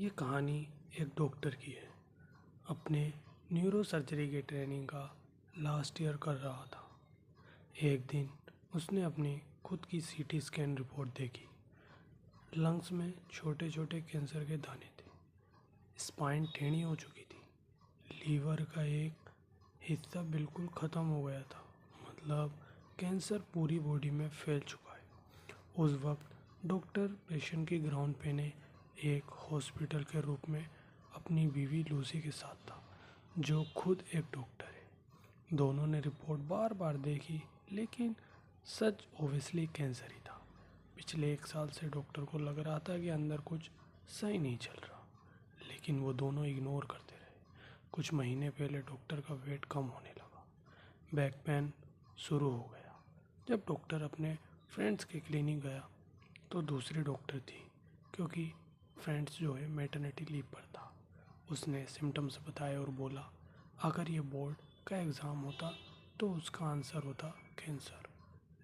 ये कहानी एक डॉक्टर की है। अपने न्यूरो सर्जरी की ट्रेनिंग का लास्ट ईयर कर रहा था। एक दिन उसने अपनी खुद की सीटी स्कैन रिपोर्ट देखी। लंग्स में छोटे छोटे कैंसर के दाने थे। स्पाइन टेढ़ी हो चुकी थी। लीवर का एक हिस्सा बिल्कुल ख़त्म हो गया था। मतलब कैंसर पूरी बॉडी में फैल चुका है। उस वक्त डॉक्टर पेशेंट की ग्राउंड पे ने एक हॉस्पिटल के रूप में अपनी बीवी लूसी के साथ था, जो खुद एक डॉक्टर है। दोनों ने रिपोर्ट बार बार देखी, लेकिन सच ओबियसली कैंसर ही था। पिछले 1 साल से डॉक्टर को लग रहा था कि अंदर कुछ सही नहीं चल रहा, लेकिन वो दोनों इग्नोर करते रहे। कुछ महीने पहले डॉक्टर का वेट कम होने लगा। बैक पेन शुरू हो गया। जब डॉक्टर अपने फ्रेंड्स के क्लिनिक गया तो दूसरी डॉक्टर थी, क्योंकि फ्रेंड्स जो है मैटरनिटी लीव पर था। उसने सिम्टम्स बताए और बोला, अगर ये बोर्ड का एग्ज़ाम होता तो उसका आंसर होता कैंसर,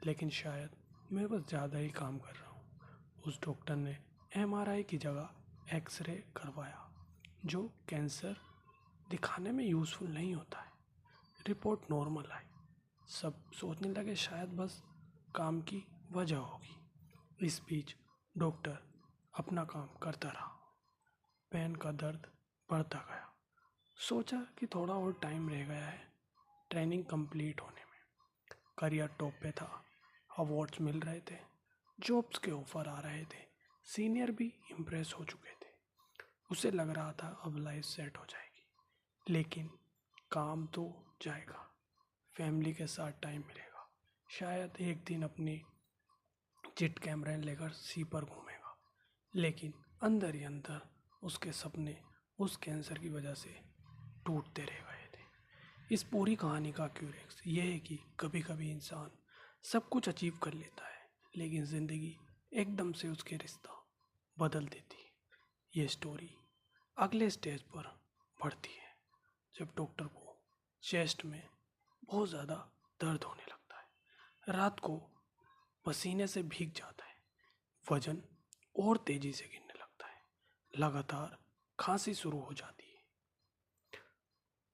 लेकिन शायद मैं बस ज़्यादा ही काम कर रहा हूँ। उस डॉक्टर ने एमआरआई की जगह एक्सरे करवाया, जो कैंसर दिखाने में यूज़फुल नहीं होता है। रिपोर्ट नॉर्मल आई। सब सोचने लगे शायद बस काम की वजह होगी। इस बीच डॉक्टर अपना काम करता रहा। पैन का दर्द बढ़ता गया। सोचा कि थोड़ा और टाइम रह गया है ट्रेनिंग कंप्लीट होने में। करियर टॉप पे था। अवार्ड्स मिल रहे थे, जॉब्स के ऑफर आ रहे थे, सीनियर भी इम्प्रेस हो चुके थे। उसे लग रहा था अब लाइफ सेट हो जाएगी, लेकिन काम तो जाएगा, फैमिली के साथ टाइम मिलेगा, शायद एक दिन अपनी जेट कैमरा लेकर सी पर घूमेगा। लेकिन अंदर ही अंदर उसके सपने उस कैंसर की वजह से टूटते रह गए थे। इस पूरी कहानी का क्यूरेक्स ये है कि कभी कभी इंसान सब कुछ अचीव कर लेता है, लेकिन ज़िंदगी एकदम से उसके रिश्ता बदल देती है। ये स्टोरी अगले स्टेज पर बढ़ती है, जब डॉक्टर को चेस्ट में बहुत ज़्यादा दर्द होने लगता है। रात को पसीने से भीग जाता है। वजन और तेजी से गिरने लगता है। लगातार खांसी शुरू हो जाती है।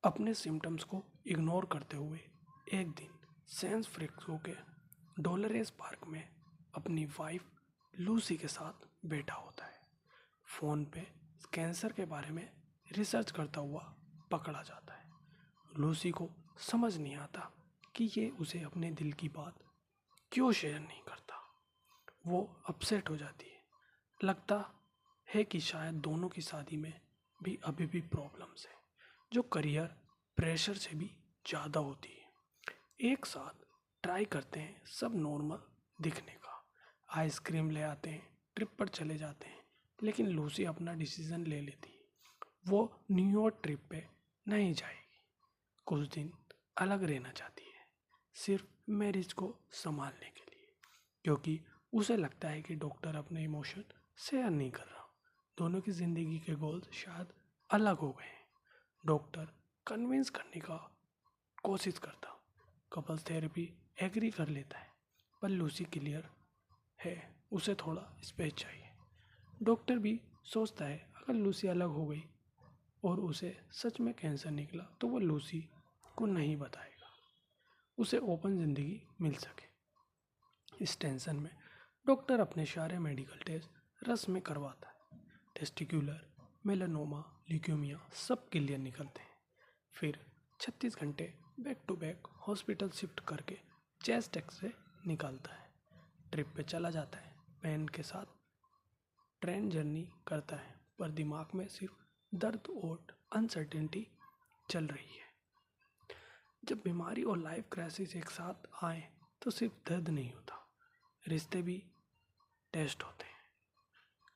अपने सिम्टम्स को इग्नोर करते हुए एक दिन सैन फ्रांसिस्को के डोलोरेस पार्क में अपनी वाइफ लूसी के साथ बैठा होता है। फ़ोन पे कैंसर के बारे में रिसर्च करता हुआ पकड़ा जाता है। लूसी को समझ नहीं आता कि ये उसे अपने दिल की बात क्यों शेयर नहीं करता। वो अपसेट हो जाती है। लगता है कि शायद दोनों की शादी में भी अभी भी प्रॉब्लम्स है, जो करियर प्रेशर से भी ज़्यादा होती है। एक साथ ट्राई करते हैं सब नॉर्मल दिखने का, आइसक्रीम ले आते हैं, ट्रिप पर चले जाते हैं, लेकिन लूसी अपना डिसीज़न ले लेती है। वो न्यूयॉर्क ट्रिप पे नहीं जाएगी। कुछ दिन अलग रहना चाहती है, सिर्फ मैरिज को संभालने के लिए, क्योंकि उसे लगता है कि डॉक्टर अपने इमोशन शेयर नहीं कर रहा। दोनों की ज़िंदगी के गोल्स शायद अलग हो गए हैं। डॉक्टर कन्विंस करने का कोशिश करता, कपल्स थेरेपी एग्री कर लेता है, पर लूसी क्लियर है, उसे थोड़ा स्पेस चाहिए। डॉक्टर भी सोचता है अगर लूसी अलग हो गई और उसे सच में कैंसर निकला तो वो लूसी को नहीं बताएगा, उसे ओपन ज़िंदगी मिल सके। इस टेंशन में डॉक्टर अपने सारे मेडिकल टेस्ट रस में करवाता है। टेस्टिकुलर, मेलानोमा, ल्यूकेमिया सब क्लियर निकलते हैं। फिर 36 घंटे back to back hospital shift करके चेस्ट एक्सरे निकालता है। ट्रिप पे चला जाता है, पेन के साथ ट्रेन जर्नी करता है, पर दिमाग में सिर्फ दर्द और अनसर्टेनिटी चल रही है। जब बीमारी और लाइफ क्राइसिस एक साथ आए तो सिर्फ दर्द नहीं होता, रिश्ते भी टेस्ट होते हैं।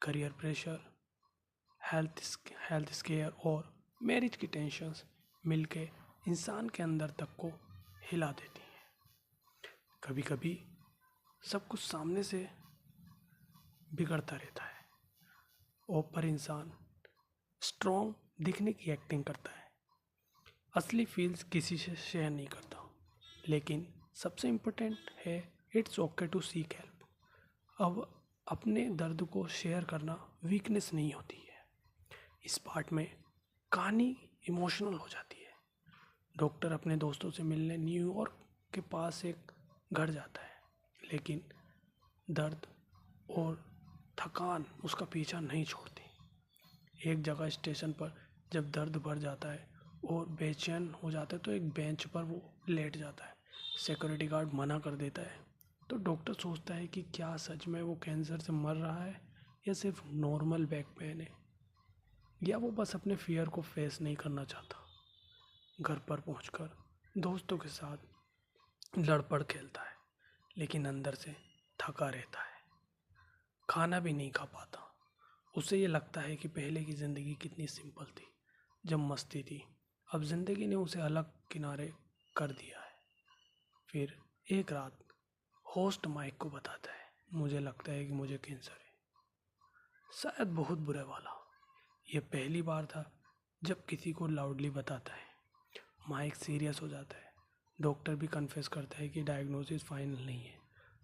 करियर प्रेशर, हेल्थ स्केयर और मैरिज की टेंशन्स मिलके इंसान के अंदर तक को हिला देती हैं। कभी कभी सब कुछ सामने से बिगड़ता रहता है और पर इंसान स्ट्रॉन्ग दिखने की एक्टिंग करता है, असली फील्स किसी से शेयर नहीं करता। लेकिन सबसे इम्पोर्टेंट है, it's okay to seek help. अब अपने दर्द को शेयर करना वीकनेस नहीं होती है, इस पार्ट में कहानी इमोशनल हो जाती है। डॉक्टर अपने दोस्तों से मिलने न्यूयॉर्क के पास एक घर जाता है, लेकिन दर्द और थकान उसका पीछा नहीं छोड़ती। एक जगह स्टेशन पर जब दर्द बढ़ जाता है और बेचैन हो जाता है तो एक बेंच पर वो लेट जाता है। सिक्योरिटी गार्ड मना कर देता है, तो डॉक्टर सोचता है कि क्या सच में वो कैंसर से मर रहा है या सिर्फ नॉर्मल बैक पेन है, या वो बस अपने फियर को फेस नहीं करना चाहता। घर पर पहुंचकर दोस्तों के साथ लड़पड़ खेलता है, लेकिन अंदर से थका रहता है, खाना भी नहीं खा पाता। उसे ये लगता है कि पहले की ज़िंदगी कितनी सिंपल थी, जब मस्ती थी। अब ज़िंदगी ने उसे अलग किनारे कर दिया है। फिर एक रात होस्ट माइक को बताता है, मुझे लगता है कि मुझे कैंसर है, शायद बहुत बुरे वाला। यह पहली बार था जब किसी को लाउडली बताता है। माइक सीरियस हो जाता है। डॉक्टर भी कन्फेस करता है कि डायग्नोसिस फाइनल नहीं है,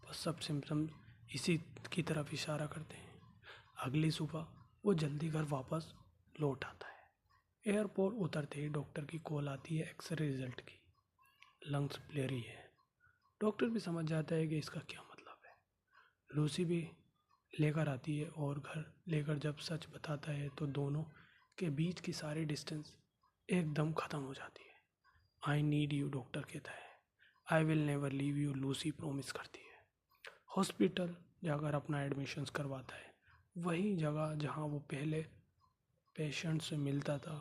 बस सब सिम्टम्स इसी की तरफ इशारा करते हैं। अगली सुबह वो जल्दी घर वापस लौट आता है। एयरपोर्ट उतरते ही डॉक्टर की कॉल आती है एक्सरे रिजल्ट की। लंग्स ब्लेरी है। डॉक्टर भी समझ जाता है कि इसका क्या मतलब है। लूसी भी लेकर आती है और घर लेकर जब सच बताता है तो दोनों के बीच की सारी डिस्टेंस एकदम ख़त्म हो जाती है। आई नीड यू, डॉक्टर कहता है। I will never leave you, Lucy promise करती है। हॉस्पिटल जाकर अपना एडमिशन्स करवाता है, वही जगह जहाँ वो पहले पेशेंट से मिलता था।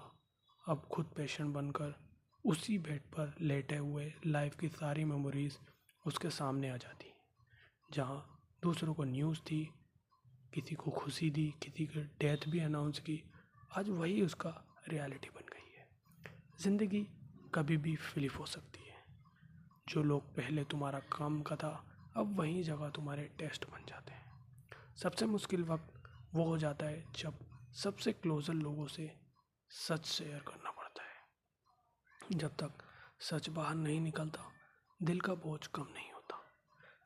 अब खुद पेशेंट बनकर उसी बेड पर लेटे हुए लाइफ की सारी मेमोरीज उसके सामने आ जाती हैं। जहाँ दूसरों को न्यूज़ थी, किसी को खुशी दी, किसी की डेथ भी अनाउंस की, आज वही उसका रियलिटी बन गई है। ज़िंदगी कभी भी फ्लिप हो सकती है। जो लोग पहले तुम्हारा काम का था, अब वही जगह तुम्हारे टेस्ट बन जाते हैं। सबसे मुश्किल वक्त वो हो जाता है जब सबसे क्लोजर लोगों से सच शेयर करना पड़ता है। जब तक सच बाहर नहीं निकलता, दिल का बोझ कम नहीं होता।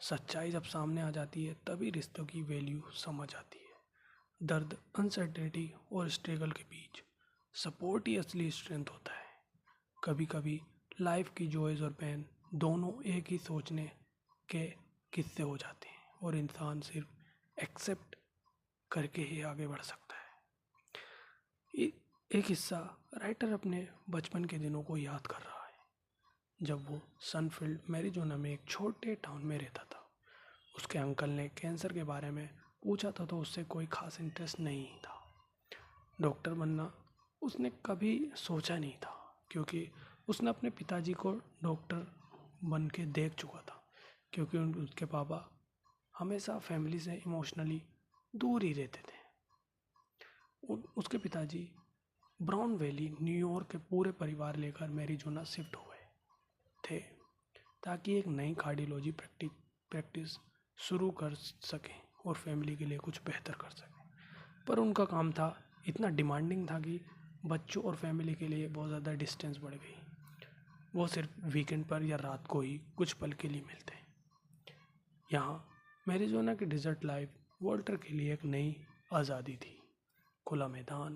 सच्चाई जब सामने आ जाती है, तभी रिश्तों की वैल्यू समझ आती है। दर्द, अनसर्टेनिटी और स्ट्रगल के बीच सपोर्ट ही असली स्ट्रेंथ होता है। कभी कभी लाइफ की जॉयज़ और पेन दोनों एक ही सोचने के किस्से हो जाते हैं, और इंसान सिर्फ एक्सेप्ट करके ही आगे बढ़ सकता है। एक हिस्सा राइटर अपने बचपन के दिनों को याद कर रहा है, जब वो सनफील्ड मैरिजोना में एक छोटे टाउन में रहता था। उसके अंकल ने कैंसर के बारे में पूछा था, तो उससे कोई खास इंटरेस्ट नहीं था। डॉक्टर बनना उसने कभी सोचा नहीं था, क्योंकि उसने अपने पिताजी को डॉक्टर बन के देख चुका था। क्योंकि उसके पापा हमेशा फैमिली से इमोशनली दूर ही रहते थे। उसके पिताजी ब्राउन वैली न्यूयॉर्क के पूरे परिवार लेकर मैरिजोना शिफ्ट हो गए थे, ताकि एक नई कार्डियोलॉजी प्रैक्टिस शुरू कर सकें और फैमिली के लिए कुछ बेहतर कर सकें। पर उनका काम था इतना डिमांडिंग था कि बच्चों और फैमिली के लिए बहुत ज़्यादा डिस्टेंस बढ़ गई। वो सिर्फ वीकेंड पर या रात को ही कुछ पल के लिए मिलते। यहाँ मैरिजोना की डिजर्ट लाइफ वॉल्टर के लिए एक नई आज़ादी थी। खुला मैदान,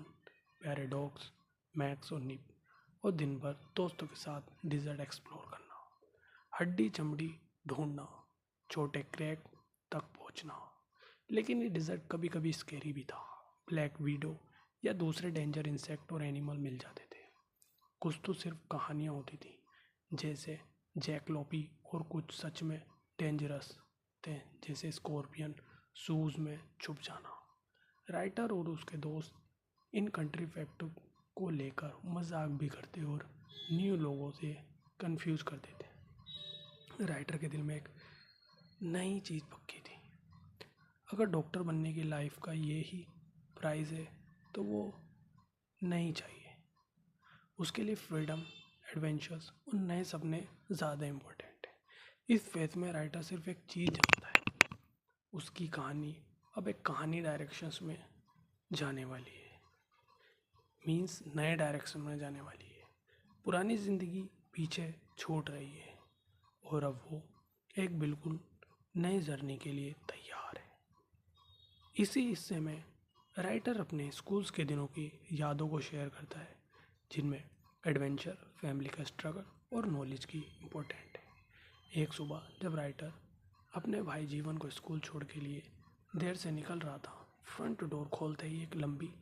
प्यारे डॉग्स मैक्स और निप, और दिन भर दोस्तों के साथ डिजर्ट एक्सप्लोर करना, हड्डी चमड़ी ढूंढना, छोटे क्रैक तक पहुंचना। लेकिन ये डिजर्ट कभी कभी स्केरी भी था। ब्लैक वीडो या दूसरे डेंजर इंसेक्ट और एनिमल मिल जाते थे। कुछ तो सिर्फ कहानियाँ होती थी, जैसे जैकलोपी, और कुछ सच में डेंजरस थे, जैसे स्कॉर्पियन शूज़ में छुप जाना। राइटर और उसके दोस्त इन कंट्री फैक्ट को लेकर मजाक भी करते और न्यू लोगों से कंफ्यूज कर देते। राइटर के दिल में एक नई चीज़ पक्की थी। अगर डॉक्टर बनने की लाइफ का ये ही प्राइस है, तो वो नहीं चाहिए। उसके लिए फ्रीडम, एडवेंचर्स और नए सपने ज़्यादा इम्पोर्टेंट है। इस फेज में राइटर सिर्फ एक चीज़ जानता है, उसकी कहानी अब एक कहानी डायरेक्शंस में जाने वाली है। मीन्स नए डायरेक्शन में जाने वाली है। पुरानी ज़िंदगी पीछे छूट रही है और अब वो एक बिल्कुल नई जर्नी के लिए तैयार है। इसी हिस्से में राइटर अपने स्कूल्स के दिनों की यादों को शेयर करता है, जिनमें एडवेंचर, फैमिली का स्ट्रगल और नॉलेज की इम्पोर्टेंट है। एक सुबह जब राइटर अपने भाई जीवन को स्कूल छोड़ के लिए देर से निकल रहा था, फ्रंट डोर खोलते ही एक लंबी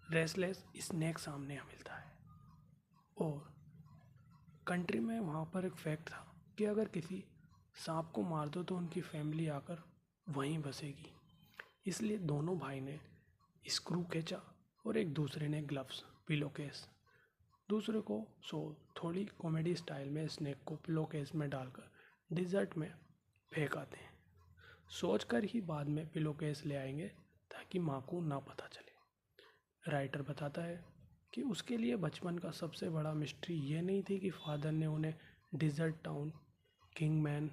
रेसलेस स्नैक सामने मिलता है। और कंट्री में वहाँ पर एक फैक्ट था कि अगर किसी सांप को मार दो तो उनकी फैमिली आकर वहीं बसेगी। इसलिए दोनों भाई ने स्क्रू खींचा और एक दूसरे ने ग्लव्स, पिलो केस दूसरे को सो थोड़ी कॉमेडी स्टाइल में स्नैक को पिलो केस में डालकर डिज़र्ट में फेंक आते हैं। सोचकर ही बाद में पिलो केस ले आएंगे ताकि माँ को ना पता चले। राइटर बताता है कि उसके लिए बचपन का सबसे बड़ा मिस्ट्री ये नहीं थी कि फादर ने उन्हें डिज़र्ट टाउन किंगमैन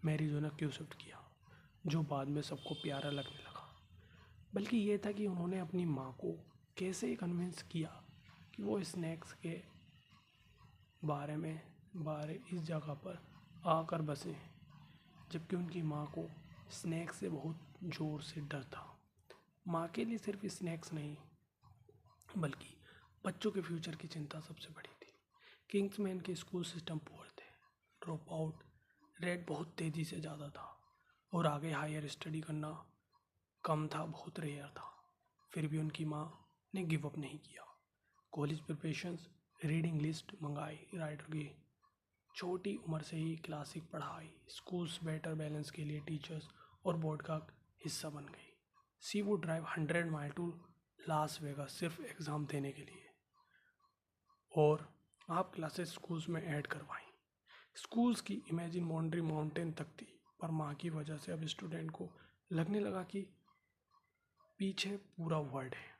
मैरिजोना क्यों शिफ्ट किया, जो बाद में सबको प्यारा लगने लगा, बल्कि ये था कि उन्होंने अपनी माँ को कैसे कन्विंस किया कि वो स्नैक्स के बारे इस जगह पर आकर बसें, जबकि उनकी माँ को स्नैक्स से बहुत ज़ोर से डर था। माँ के लिए सिर्फ स्नैक्स नहीं, बल्कि बच्चों के फ्यूचर की चिंता सबसे बड़ी थी। किंग्समैन के स्कूल सिस्टम पुअर थे, ड्रॉप आउट रेट बहुत तेज़ी से ज़्यादा था और आगे हायर स्टडी करना कम था, बहुत रेयर था। फिर भी उनकी माँ ने गिव अप नहीं किया। कॉलेज प्रिपरेशंस, रीडिंग लिस्ट मंगाई, राइटर की छोटी उम्र से ही क्लासिक पढ़ाई, स्कूल्स बेटर बैलेंस के लिए टीचर्स और बोर्ड का हिस्सा बन गई। She would drive 100 mile to Las Vegas सिर्फ एग्ज़ाम देने के लिए, और आप क्लासेस स्कूल्स में ऐड करवाई। स्कूल्स की इमेजिन बाउंड्री माउंटेन तक थी, पर माँ की वजह से अब स्टूडेंट को लगने लगा कि पीछे पूरा वर्ल्ड है।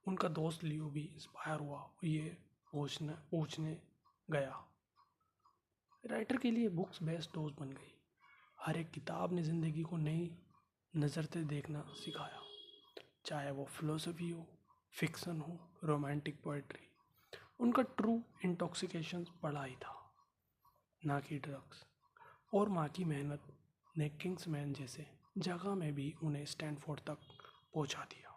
उनका दोस्त लियो भी इंस्पायर हुआ, ये पूछने गया। राइटर के लिए बुक्स बेस्ट दोस्त बन गई। हर एक किताब ने ज़िंदगी को नई नज़र से देखना सिखाया, चाहे वो फिलोसफी हो, फिक्सन हो, रोमांटिक पोएट्री। उनका ट्रू इंटॉक्सिकेशन पढ़ाई था, ना कि ड्रग्स। और माँ की मेहनत ने किंग्समैन जैसे जगह में भी उन्हें स्टैनफोर्ड तक पहुँचा दिया।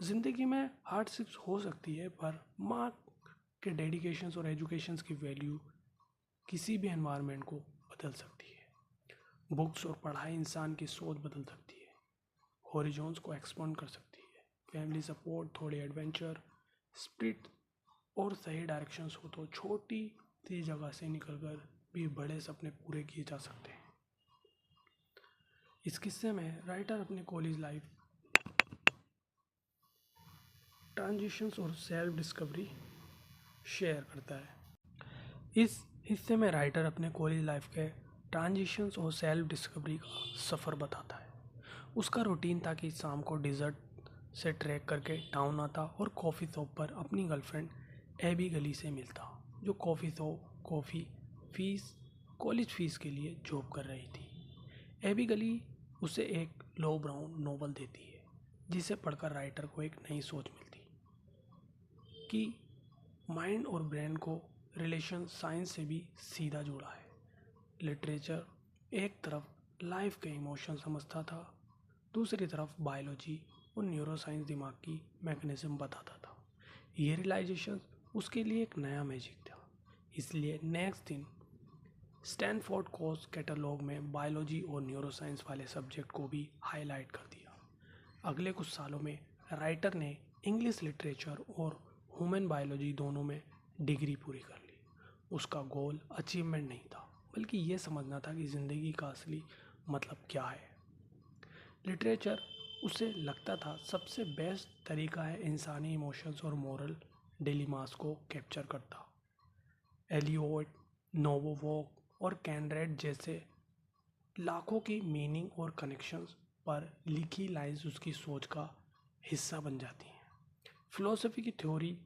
ज़िंदगी में हार्डशिप्स हो सकती है, पर माँ के डेडिकेशंस और एजुकेशंस की वैल्यू किसी भी एनवायरनमेंट को बदल सकती है। बुक्स और पढ़ाई इंसान की सोच बदल सकती है, हॉरिजॉन्स को एक्सपांड कर सकती है। फैमिली सपोर्ट, थोड़ी एडवेंचर, स्पिरिट और सही डायरेक्शंस हो तो छोटी सी जगह से निकलकर भी बड़े सपने पूरे किए जा सकते हैं। इस किस्से में राइटर अपने कॉलेज लाइफ, ट्रांजिशंस और सेल्फ डिस्कवरी शेयर करता है। इस हिस्से में राइटर अपने कॉलेज लाइफ के ट्रांजिशंस और सेल्फ डिस्कवरी का सफ़र बताता है। उसका रूटीन था कि शाम को डिज़र्ट से ट्रैक करके टाउन आता और कॉफ़ी शॉप पर अपनी गर्लफ्रेंड एबी गली से मिलता, जो कॉलेज फ़ीस के लिए जॉब कर रही थी। एबी गली उसे एक लो ब्राउन नोवेल देती है, जिसे पढ़कर राइटर को एक नई सोच मिलती कि माइंड और ब्रेन को रिलेशन साइंस से भी सीधा जुड़ा है। लिटरेचर एक तरफ लाइफ के इमोशन समझता था, दूसरी तरफ बायोलॉजी और न्यूरोसाइंस दिमाग की मैकेनिज्म बताता था। ये रियलाइजेशन उसके लिए एक नया मैजिक था। इसलिए नेक्स्ट दिन स्टैनफोर्ड कोर्स कैटलॉग में बायोलॉजी और न्यूरोसाइंस वाले सब्जेक्ट को भी हाईलाइट कर दिया। अगले कुछ सालों में राइटर ने इंग्लिश लिटरेचर और ह्यूमन बायोलॉजी दोनों में डिग्री पूरी कर ली। उसका गोल अचीवमेंट नहीं था, बल्कि ये समझना था कि ज़िंदगी का असली मतलब क्या है। लिटरेचर उसे लगता था सबसे बेस्ट तरीका है इंसानी इमोशंस और मोरल डिलेमास को कैप्चर करता। एलियोट, नोबोवॉक और कैनरेड जैसे लाखों की मीनिंग और कनेक्शंस पर लिखी लाइंस उसकी सोच का हिस्सा बन जाती हैं। फिलोसफी की थ्योरी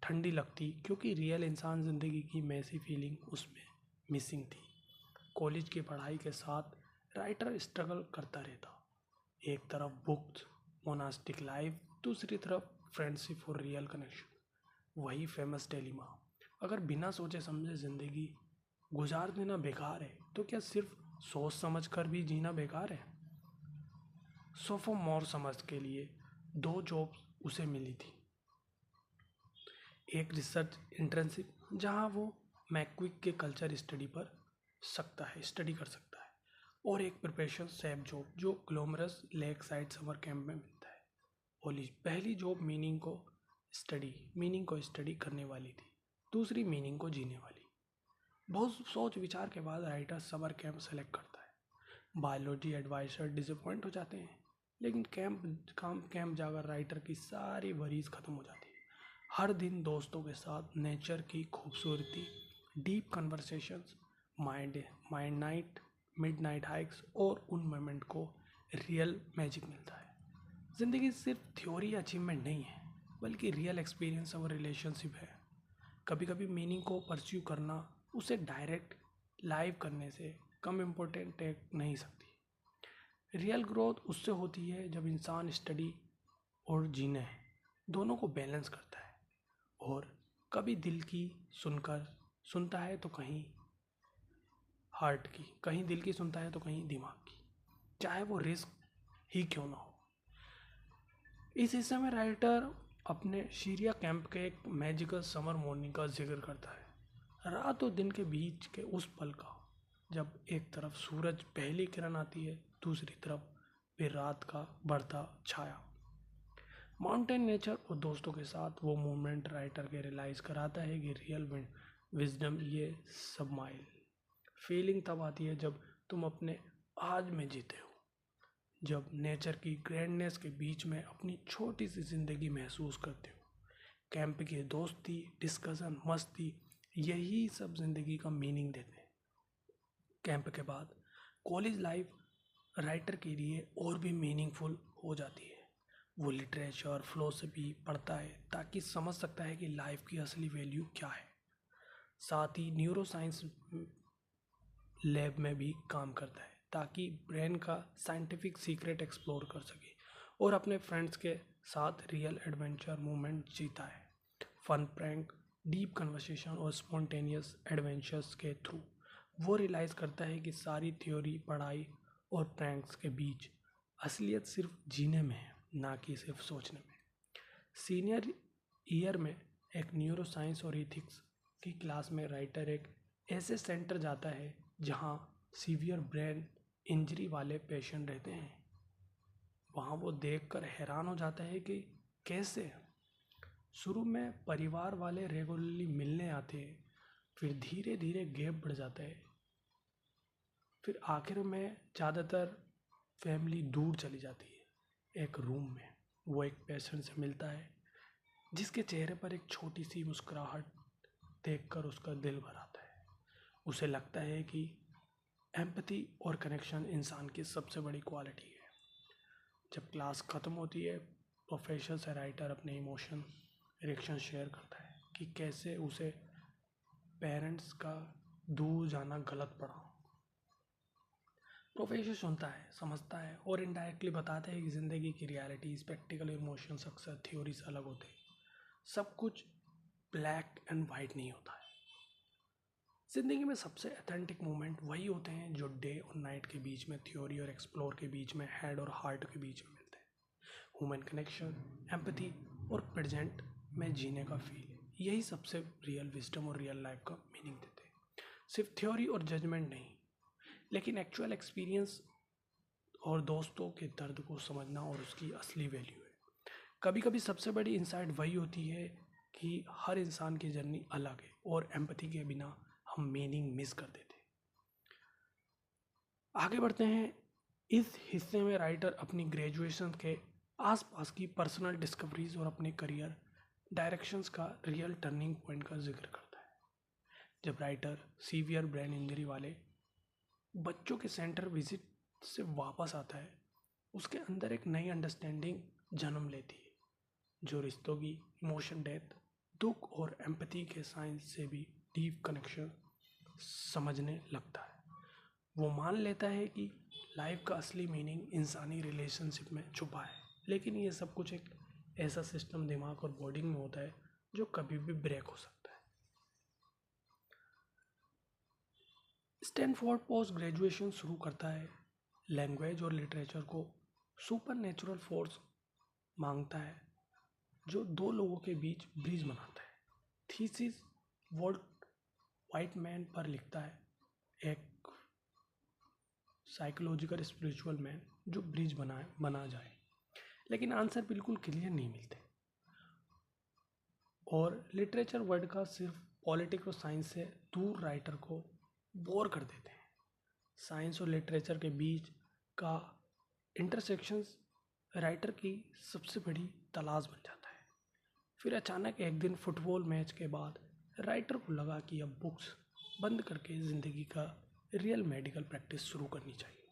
ठंडी लगती क्योंकि रियल इंसान ज़िंदगी की मैसी फीलिंग उसमें मिसिंग थी। कॉलेज की पढ़ाई के साथ राइटर स्ट्रगल करता रहता। एक तरफ बुक्स, मोनास्टिक लाइफ, दूसरी तरफ फ्रेंडशिप और रियल कनेक्शन। वही फेमस डिलेमा, अगर बिना सोचे समझे ज़िंदगी गुजार देना बेकार है तो क्या सिर्फ सोच समझ कर भी जीना बेकार है? सोफोमोर समझ के लिए 2 जॉब्स उसे मिली थी। एक रिसर्च इंटर्नशिप जहां वो मैक्विक के कल्चर स्टडी कर सकता है, और एक प्रिपरेशन सेफ जॉब जो ग्लोमरस लेक साइड समर कैंप में मिलता है। पहली जॉब मीनिंग को स्टडी करने वाली थी, दूसरी मीनिंग को जीने वाली। बहुत सोच विचार के बाद राइटर समर कैंप सेलेक्ट करता है। बायोलॉजी एडवाइजर डिसअपॉइंट हो जाते हैं, लेकिन कैंप जाकर राइटर की सारी वरीज खत्म हो जाती है। हर दिन दोस्तों के साथ नेचर की खूबसूरती, डीप कन्वर्सेशंस, मिडनाइट हाइक्स और उन मोमेंट को रियल मैजिक मिलता है। ज़िंदगी सिर्फ थ्योरी अचीवमेंट नहीं है, बल्कि रियल एक्सपीरियंस और रिलेशनशिप है। कभी कभी मीनिंग को परस्यू करना उसे डायरेक्ट लाइव करने से कम इम्पोर्टेंट नहीं सकती। रियल ग्रोथ उससे होती है जब इंसान स्टडी और जीने दोनों को बैलेंस करता है, और कभी दिल की सुनता है तो कहीं हार्ट की, कहीं दिल की सुनता है तो कहीं दिमाग की, चाहे वो रिस्क ही क्यों ना हो। इस हिस्से में राइटर अपने शीरिया कैंप के एक मैजिकल समर मॉर्निंग का जिक्र करता है। रात और दिन के बीच के उस पल का, जब एक तरफ सूरज पहली किरण आती है, दूसरी तरफ फिर रात का बढ़ता छाया। माउंटेन नेचर और दोस्तों के साथ वो मोमेंट राइटर के रियलाइज कराता है कि रियल विजडम ये सबमाइल फीलिंग तब आती है जब तुम अपने आज में जीते हो, जब नेचर की ग्रैंडनेस के बीच में अपनी छोटी सी जिंदगी महसूस करते हो। कैंप की दोस्ती, डिस्कशन, मस्ती, यही सब जिंदगी का मीनिंग देते हैं। कैंप के बाद कॉलेज लाइफ राइटर के लिए और भी मीनिंगफुल हो जाती है। वो लिटरेचर, फिलोसफी पढ़ता है ताकि समझ सकता है कि लाइफ की असली वैल्यू क्या है। साथ ही न्यूरो साइंस लैब में भी काम करता है ताकि ब्रेन का साइंटिफिक सीक्रेट एक्सप्लोर कर सके, और अपने फ्रेंड्स के साथ रियल एडवेंचर मोमेंट जीता है। फन प्रैंक, डीप कन्वर्सेशन और स्पॉन्टेनियस एडवेंचर्स के थ्रू वो रियलाइज़ करता है कि सारी थ्योरी, पढ़ाई और प्रैंक्स के बीच असलियत सिर्फ जीने में है, ना कि सिर्फ सोचने में। सीनियर ईयर में एक न्यूरो साइंस और इथिक्स की क्लास में राइटर एक ऐसे सेंटर जाता है जहां सीवियर ब्रेन इंजरी वाले पेशेंट रहते हैं। वहाँ वो देखकर हैरान हो जाता है कि कैसे शुरू में परिवार वाले रेगुलरली मिलने आते हैं, फिर धीरे धीरे गैप बढ़ जाता है, फिर आखिर में ज़्यादातर फैमिली दूर चली जाती है। एक रूम में वो एक पेशेंट से मिलता है जिसके चेहरे पर एक छोटी सी मुस्कुराहट देखकर उसका दिल भर आता है। उसे लगता है कि एम्पैथी और कनेक्शन इंसान की सबसे बड़ी क्वालिटी है। जब क्लास ख़त्म होती है, प्रोफेसर से राइटर अपने इमोशन रिएक्शन शेयर करता है कि कैसे उसे पेरेंट्स का दूर जाना गलत पड़ा। प्रोफेसर सुनता है, समझता है और इनडायरेक्टली बताता है कि ज़िंदगी की रियलिटी, प्रैक्टिकल इमोशंस अक्सर थ्योरी से अलग होते हैं। सब कुछ ब्लैक एंड वाइट नहीं होता है। ज़िंदगी में सबसे अथेंटिक मोमेंट वही होते हैं जो डे और नाइट के बीच में, थ्योरी और एक्सप्लोर के बीच में, हेड और हार्ट के बीच में मिलते हैं। ह्यूमन कनेक्शन, एम्पैथी और प्रेजेंट में जीने का फील, यही सबसे रियल विजडम और रियल लाइफ का मीनिंग देते हैं। सिर्फ थ्योरी और जजमेंट नहीं, लेकिन एक्चुअल एक्सपीरियंस और दोस्तों के दर्द को समझना और उसकी असली वैल्यू है। कभी कभी सबसे बड़ी इंसाइट वही होती है कि हर इंसान की जर्नी अलग है, और एम्पैथी के बिना हम मीनिंग मिस कर देते। आगे बढ़ते हैं। इस हिस्से में राइटर अपनी ग्रेजुएशन के आसपास की पर्सनल डिस्कवरीज और अपने करियर डायरेक्शंस का रियल टर्निंग पॉइंट का जिक्र करता है। जब राइटर सीवियर ब्रेन इंजरी वाले बच्चों के सेंटर विजिट से वापस आता है, उसके अंदर एक नई अंडरस्टैंडिंग जन्म लेती है, जो रिश्तों की इमोशन डेथ, दुख और एम्पैथी के साइंस से भी डीप कनेक्शन समझने लगता है। वो मान लेता है कि लाइफ का असली मीनिंग इंसानी रिलेशनशिप में छुपा है, लेकिन ये सब कुछ एक ऐसा सिस्टम दिमाग और बॉडी में होता है जो कभी भी ब्रेक हो सकता है। स्टैनफोर्ड पोस्ट ग्रेजुएशन शुरू करता है। लैंग्वेज और लिटरेचर को सुपर नेचुरल फोर्स मांगता है जो दो लोगों के बीच ब्रिज बनाता है। थीसिस वर्ल्ड वाइट मैन पर लिखता है, एक साइकोलॉजिकल स्पिरिचुअल मैन जो ब्रिज बना जाए, लेकिन आंसर बिल्कुल क्लियर नहीं मिलते। और लिटरेचर वर्ड का सिर्फ पॉलिटिक्स और साइंस से दूर राइटर को बोर कर देते हैं। साइंस और लिटरेचर के बीच का इंटरसेक्शंस राइटर की सबसे बड़ी तलाश बन जाता है। फिर अचानक एक दिन फुटबॉल मैच के बाद राइटर को लगा कि अब बुक्स बंद करके ज़िंदगी का रियल मेडिकल प्रैक्टिस शुरू करनी चाहिए,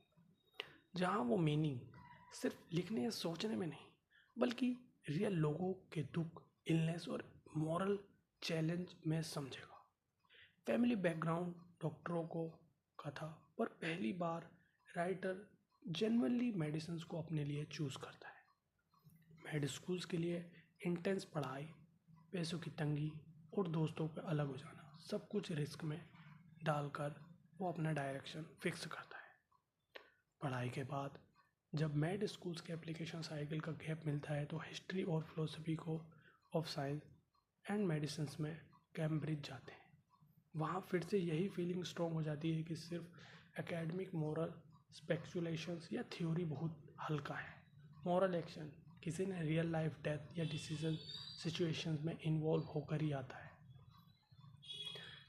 जहाँ वो मीनिंग सिर्फ लिखने या सोचने में नहीं, बल्कि रियल लोगों के दुख, इलनेस और मॉरल चैलेंज में समझेगा। फैमिली बैकग्राउंड डॉक्टरों को का था, पर पहली बार राइटर जेन्युइनली मेडिसिन को अपने लिए चूज़ करता है। मेड स्कूल्स के लिए इंटेंस पढ़ाई, पैसों की तंगी और दोस्तों के अलग हो जाना, सब कुछ रिस्क में डालकर वो अपना डायरेक्शन फिक्स करता है। पढ़ाई के बाद जब मेड स्कूल्स के एप्लीकेशन साइकिल का गैप मिलता है, तो हिस्ट्री और फिलोसफी को ऑफ साइंस एंड मेडिसिन में कैम्ब्रिज जाते हैं। वहाँ फिर से यही फीलिंग स्ट्रॉन्ग हो जाती है कि सिर्फ एकेडमिक मोरल स्पेकुलेशंस या थ्योरी बहुत हल्का है। मॉरल एक्शन किसी ने रियल लाइफ डेथ या डिसीजन सिचुएशंस में इन्वॉल्व होकर ही आता है।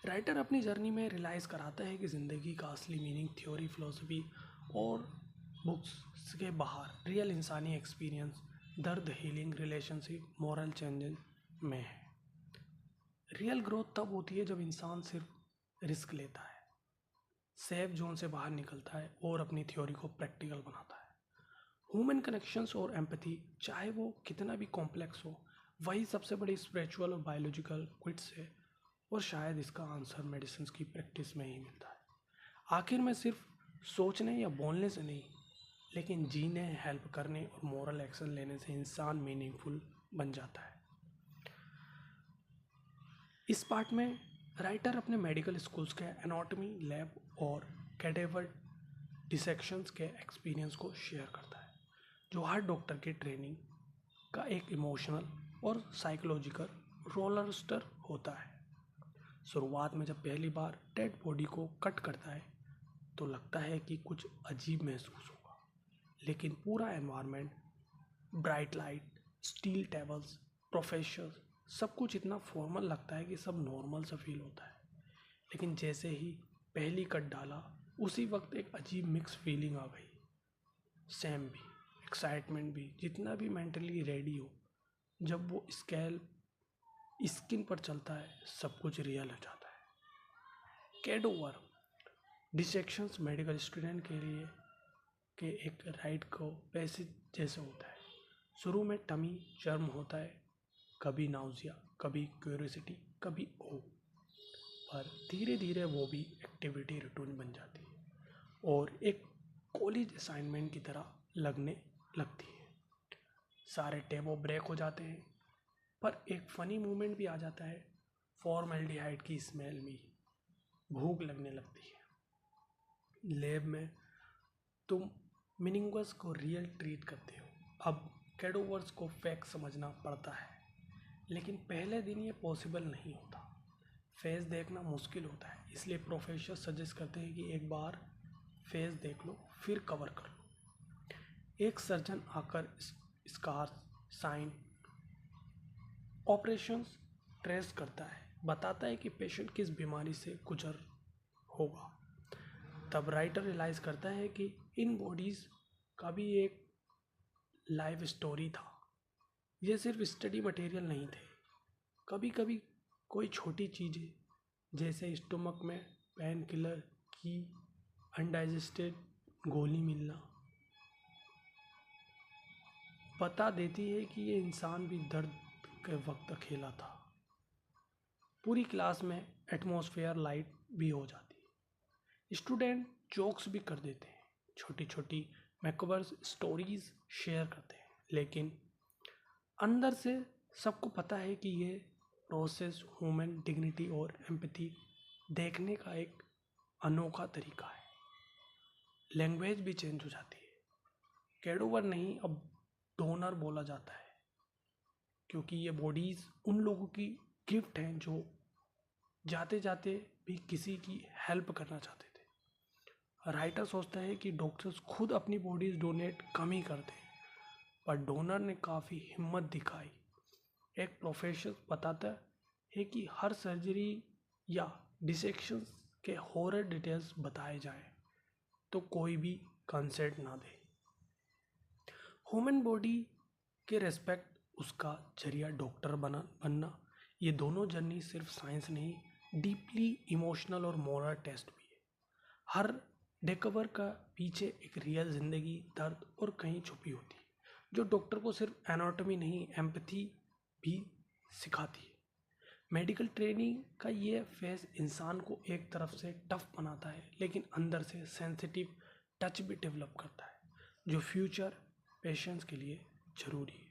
राइटर अपनी जर्नी में रियलाइज़ कराता है कि ज़िंदगी का असली मीनिंग थ्योरी, फिलोसफी और बुक्स के बाहर रियल इंसानी एक्सपीरियंस, दर्द, हीलिंग, रिलेशनशिप, मॉरल चेंजेस में है। रियल ग्रोथ तब होती है जब इंसान सिर्फ रिस्क लेता है, सेफ जोन से बाहर निकलता है और अपनी थ्योरी को प्रैक्टिकल बनाता है। ह्यूमन कनेक्शंस और एम्पैथी, चाहे वो कितना भी कॉम्प्लेक्स हो, वही सबसे बड़ी स्पिरिचुअल और बायोलॉजिकल क्विट्स है, और शायद इसका आंसर मेडिसिन की प्रैक्टिस में ही मिलता है। आखिर में सिर्फ सोचने या बोलने से नहीं, लेकिन जीने, हेल्प करने और मोरल एक्शन लेने से इंसान मीनिंगफुल बन जाता है। इस पार्ट में राइटर अपने मेडिकल स्कूल्स के एनाटॉमी लैब और कैडेवर डिसेक्शंस के एक्सपीरियंस को शेयर करता है, जो हर डॉक्टर की ट्रेनिंग का एक इमोशनल और साइकोलॉजिकल रोलर होता है। शुरुआत में जब पहली बार डेड बॉडी को कट करता है तो लगता है कि कुछ अजीब महसूस होगा, लेकिन पूरा environment, bright light, steel tables, professor, सब कुछ इतना फॉर्मल लगता है कि सब नॉर्मल सा फील होता है। लेकिन जैसे ही पहली कट डाला, उसी वक्त एक अजीब मिक्स फीलिंग आ गई। सेम भी, एक्साइटमेंट भी, जितना भी मेंटली रेडी हो, जब वो स्केल स्किन पर चलता है, सब कुछ रियल हो जाता है। कैडोवर डिसेक्शंस मेडिकल स्टूडेंट के लिए के एक राइड को पैसे जैसे होता है। शुरू में टमी चर्म होता है, कभी नाउजिया, कभी क्यूरियोसिटी, कभी ओ, पर धीरे धीरे वो भी एक्टिविटी रूटीन बन जाती है और एक कॉलेज असाइनमेंट की तरह लगने लगती है। सारे टेबो ब्रेक हो जाते हैं, पर एक फ़नी मोमेंट भी आ जाता है। फॉर्मेल्डिहाइड की स्मेल में भूख लगने लगती है। लैब में तुम मीनिंगस को रियल ट्रीट करते हो। अब कैडोवर्स को फेक समझना पड़ता है, लेकिन पहले दिन ये पॉसिबल नहीं होता। फेस देखना मुश्किल होता है, इसलिए प्रोफेसर सजेस्ट करते हैं कि एक बार फेस देख लो, फिर कवर कर लो। एक सर्जन आकर स्कार, साइन, ऑपरेशंस ट्रेस करता है, बताता है कि पेशेंट किस बीमारी से गुजर होगा। तब राइटर रियलाइज़ करता है कि इन बॉडीज़ का भी एक लाइफ स्टोरी था। ये सिर्फ स्टडी मटेरियल नहीं थे। कभी कभी कोई छोटी चीज़ें, जैसे स्टोमक में पेन किलर की अनडाइजेस्टेड गोली मिलना, बता देती है कि ये इंसान भी दर्द के वक्त अकेला था। पूरी क्लास में एटमॉस्फेयर लाइट भी हो जाती है। स्टूडेंट जोक्स भी कर देते हैं, छोटी छोटी मैकबर्स स्टोरीज शेयर करते हैं, लेकिन अंदर से सबको पता है कि ये प्रोसेस ह्यूमन डिग्निटी और एम्पैथी देखने का एक अनोखा तरीका है। लैंग्वेज भी चेंज हो जाती है। कैडोवर नहीं, अब डोनर बोला जाता है, क्योंकि ये बॉडीज़ उन लोगों की गिफ्ट हैं जो जाते जाते भी किसी की हेल्प करना चाहते थे। राइटर सोचता है कि डॉक्टर्स खुद अपनी बॉडीज डोनेट कम ही करते हैं, पर डोनर ने काफ़ी हिम्मत दिखाई। एक प्रोफेसर बताता है कि हर सर्जरी या डिसेक्शन के हॉरर डिटेल्स बताए जाएं तो कोई भी कंसेंट ना दे। ह्यूमन बॉडी के रेस्पेक्ट उसका जरिया डॉक्टर बनना, ये दोनों जर्नी सिर्फ साइंस नहीं, डीपली इमोशनल और मोरल टेस्ट भी है। हर डिस्कवर का पीछे एक रियल जिंदगी, दर्द और कहीं छुपी होती है, जो डॉक्टर को सिर्फ एनाटॉमी नहीं, एम्पैथी भी सिखाती है। मेडिकल ट्रेनिंग का ये फेज इंसान को एक तरफ से टफ बनाता है, लेकिन अंदर से सेंसिटिव टच भी डेवलप करता है, जो फ्यूचर पेशेंट्स के लिए ज़रूरी है।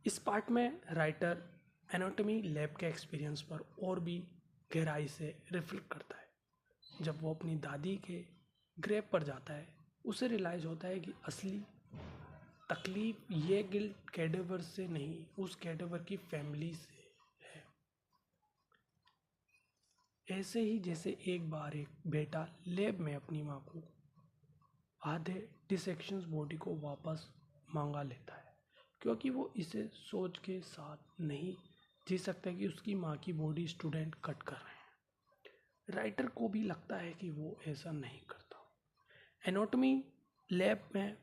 इस पार्ट में राइटर एनाटॉमी लैब के एक्सपीरियंस पर और भी गहराई से रिफ्लेक्ट करता है। जब वो अपनी दादी के ग्रेव पर जाता है, उसे रियलाइज़ होता है कि असली तकलीफ ये गिल्ट कैडेवर से नहीं, उस कैडेवर की फैमिली से है। ऐसे ही जैसे एक बार एक बेटा लैब में अपनी माँ को आधे डिसेक्शंस बॉडी को वापस मांगा लेता है, क्योंकि वो इसे सोच के साथ नहीं जी सकता कि उसकी माँ की बॉडी स्टूडेंट कट कर रहे हैं। राइटर को भी लगता है कि वो ऐसा नहीं करता। एनाटॉमी लैब में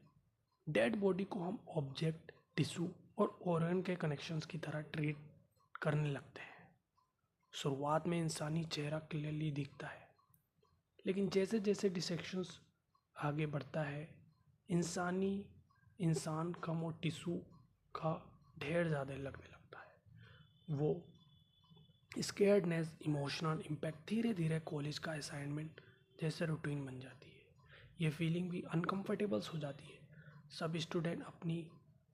डेड बॉडी को हम ऑब्जेक्ट, टिश्यू और ऑर्गन के कनेक्शंस की तरह ट्रीट करने लगते हैं। शुरुआत में इंसानी चेहरा क्लियरली दिखता है, लेकिन जैसे जैसे डिसेक्शंस आगे बढ़ता है, इंसान कम और टिश्यू का ढेर ज़्यादा लगने लगता है। वो स्केयर्डनेस, इमोशनल इम्पैक्ट धीरे धीरे कॉलेज का असाइनमेंट जैसे रूटीन बन जाती है। ये फीलिंग भी अनकंफर्टेबल्स हो जाती है। सब स्टूडेंट अपनी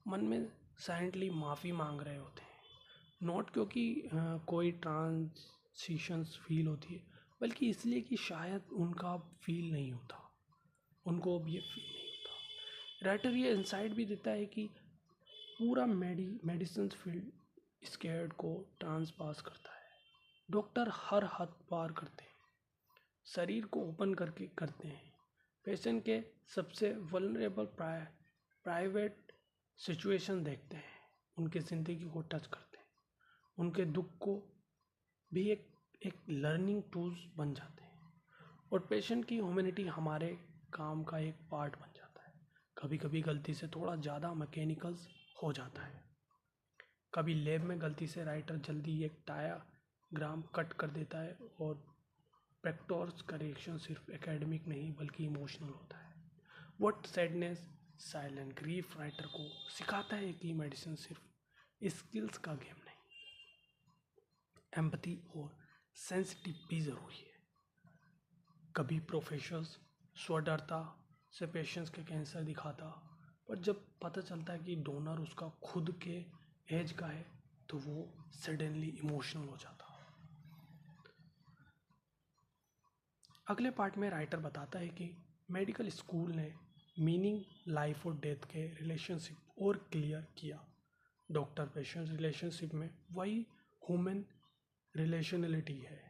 मन में साइलेंटली माफ़ी मांग रहे होते हैं, नॉट क्योंकि कोई ट्रांसिशंस फील होती है, बल्कि इसलिए कि शायद उनका फील नहीं होता, उनको अब ये फील नहीं होता। राइटर ये इंसाइट भी देता है कि पूरा मेडिसिन फील्ड स्केयर्ड को ट्रांस पास करता है। डॉक्टर हर हद पार करते हैं, शरीर को ओपन करके करते हैं, पेशेंट के सबसे वल्नरेबल प्राइवेट सिचुएशन देखते हैं, उनकी ज़िंदगी को टच करते हैं, उनके दुख को भी एक लर्निंग टूल्स बन जाते हैं, और पेशेंट की ह्यूमैनिटी हमारे काम का एक पार्ट बन जाता है। कभी कभी गलती से थोड़ा ज़्यादा मैकेनिकल्स हो जाता है, कभी लैब में गलती से राइटर जल्दी एक डायाग्राम कट कर देता है, और प्रैक्टोर्स का रिएक्शन सिर्फ एकेडमिक नहीं बल्कि इमोशनल होता है। What sadness silent grief writer को सिखाता है कि मेडिसिन सिर्फ स्किल्स का गेम नहीं, एम्पैथी और सेंसिटिव भी ज़रूरी है। कभी प्रोफेसर्स स्वडरता से पेशेंट्स के कैंसर दिखाता, पर जब पता चलता है कि डोनर उसका खुद के एज का है, तो वो सडनली इमोशनल हो जाता। अगले पार्ट में राइटर बताता है कि मेडिकल स्कूल ने मीनिंग लाइफ और डेथ के रिलेशनशिप और क्लियर किया। डॉक्टर पेशेंट रिलेशनशिप में वही ह्यूमन रिलेशनलिटी है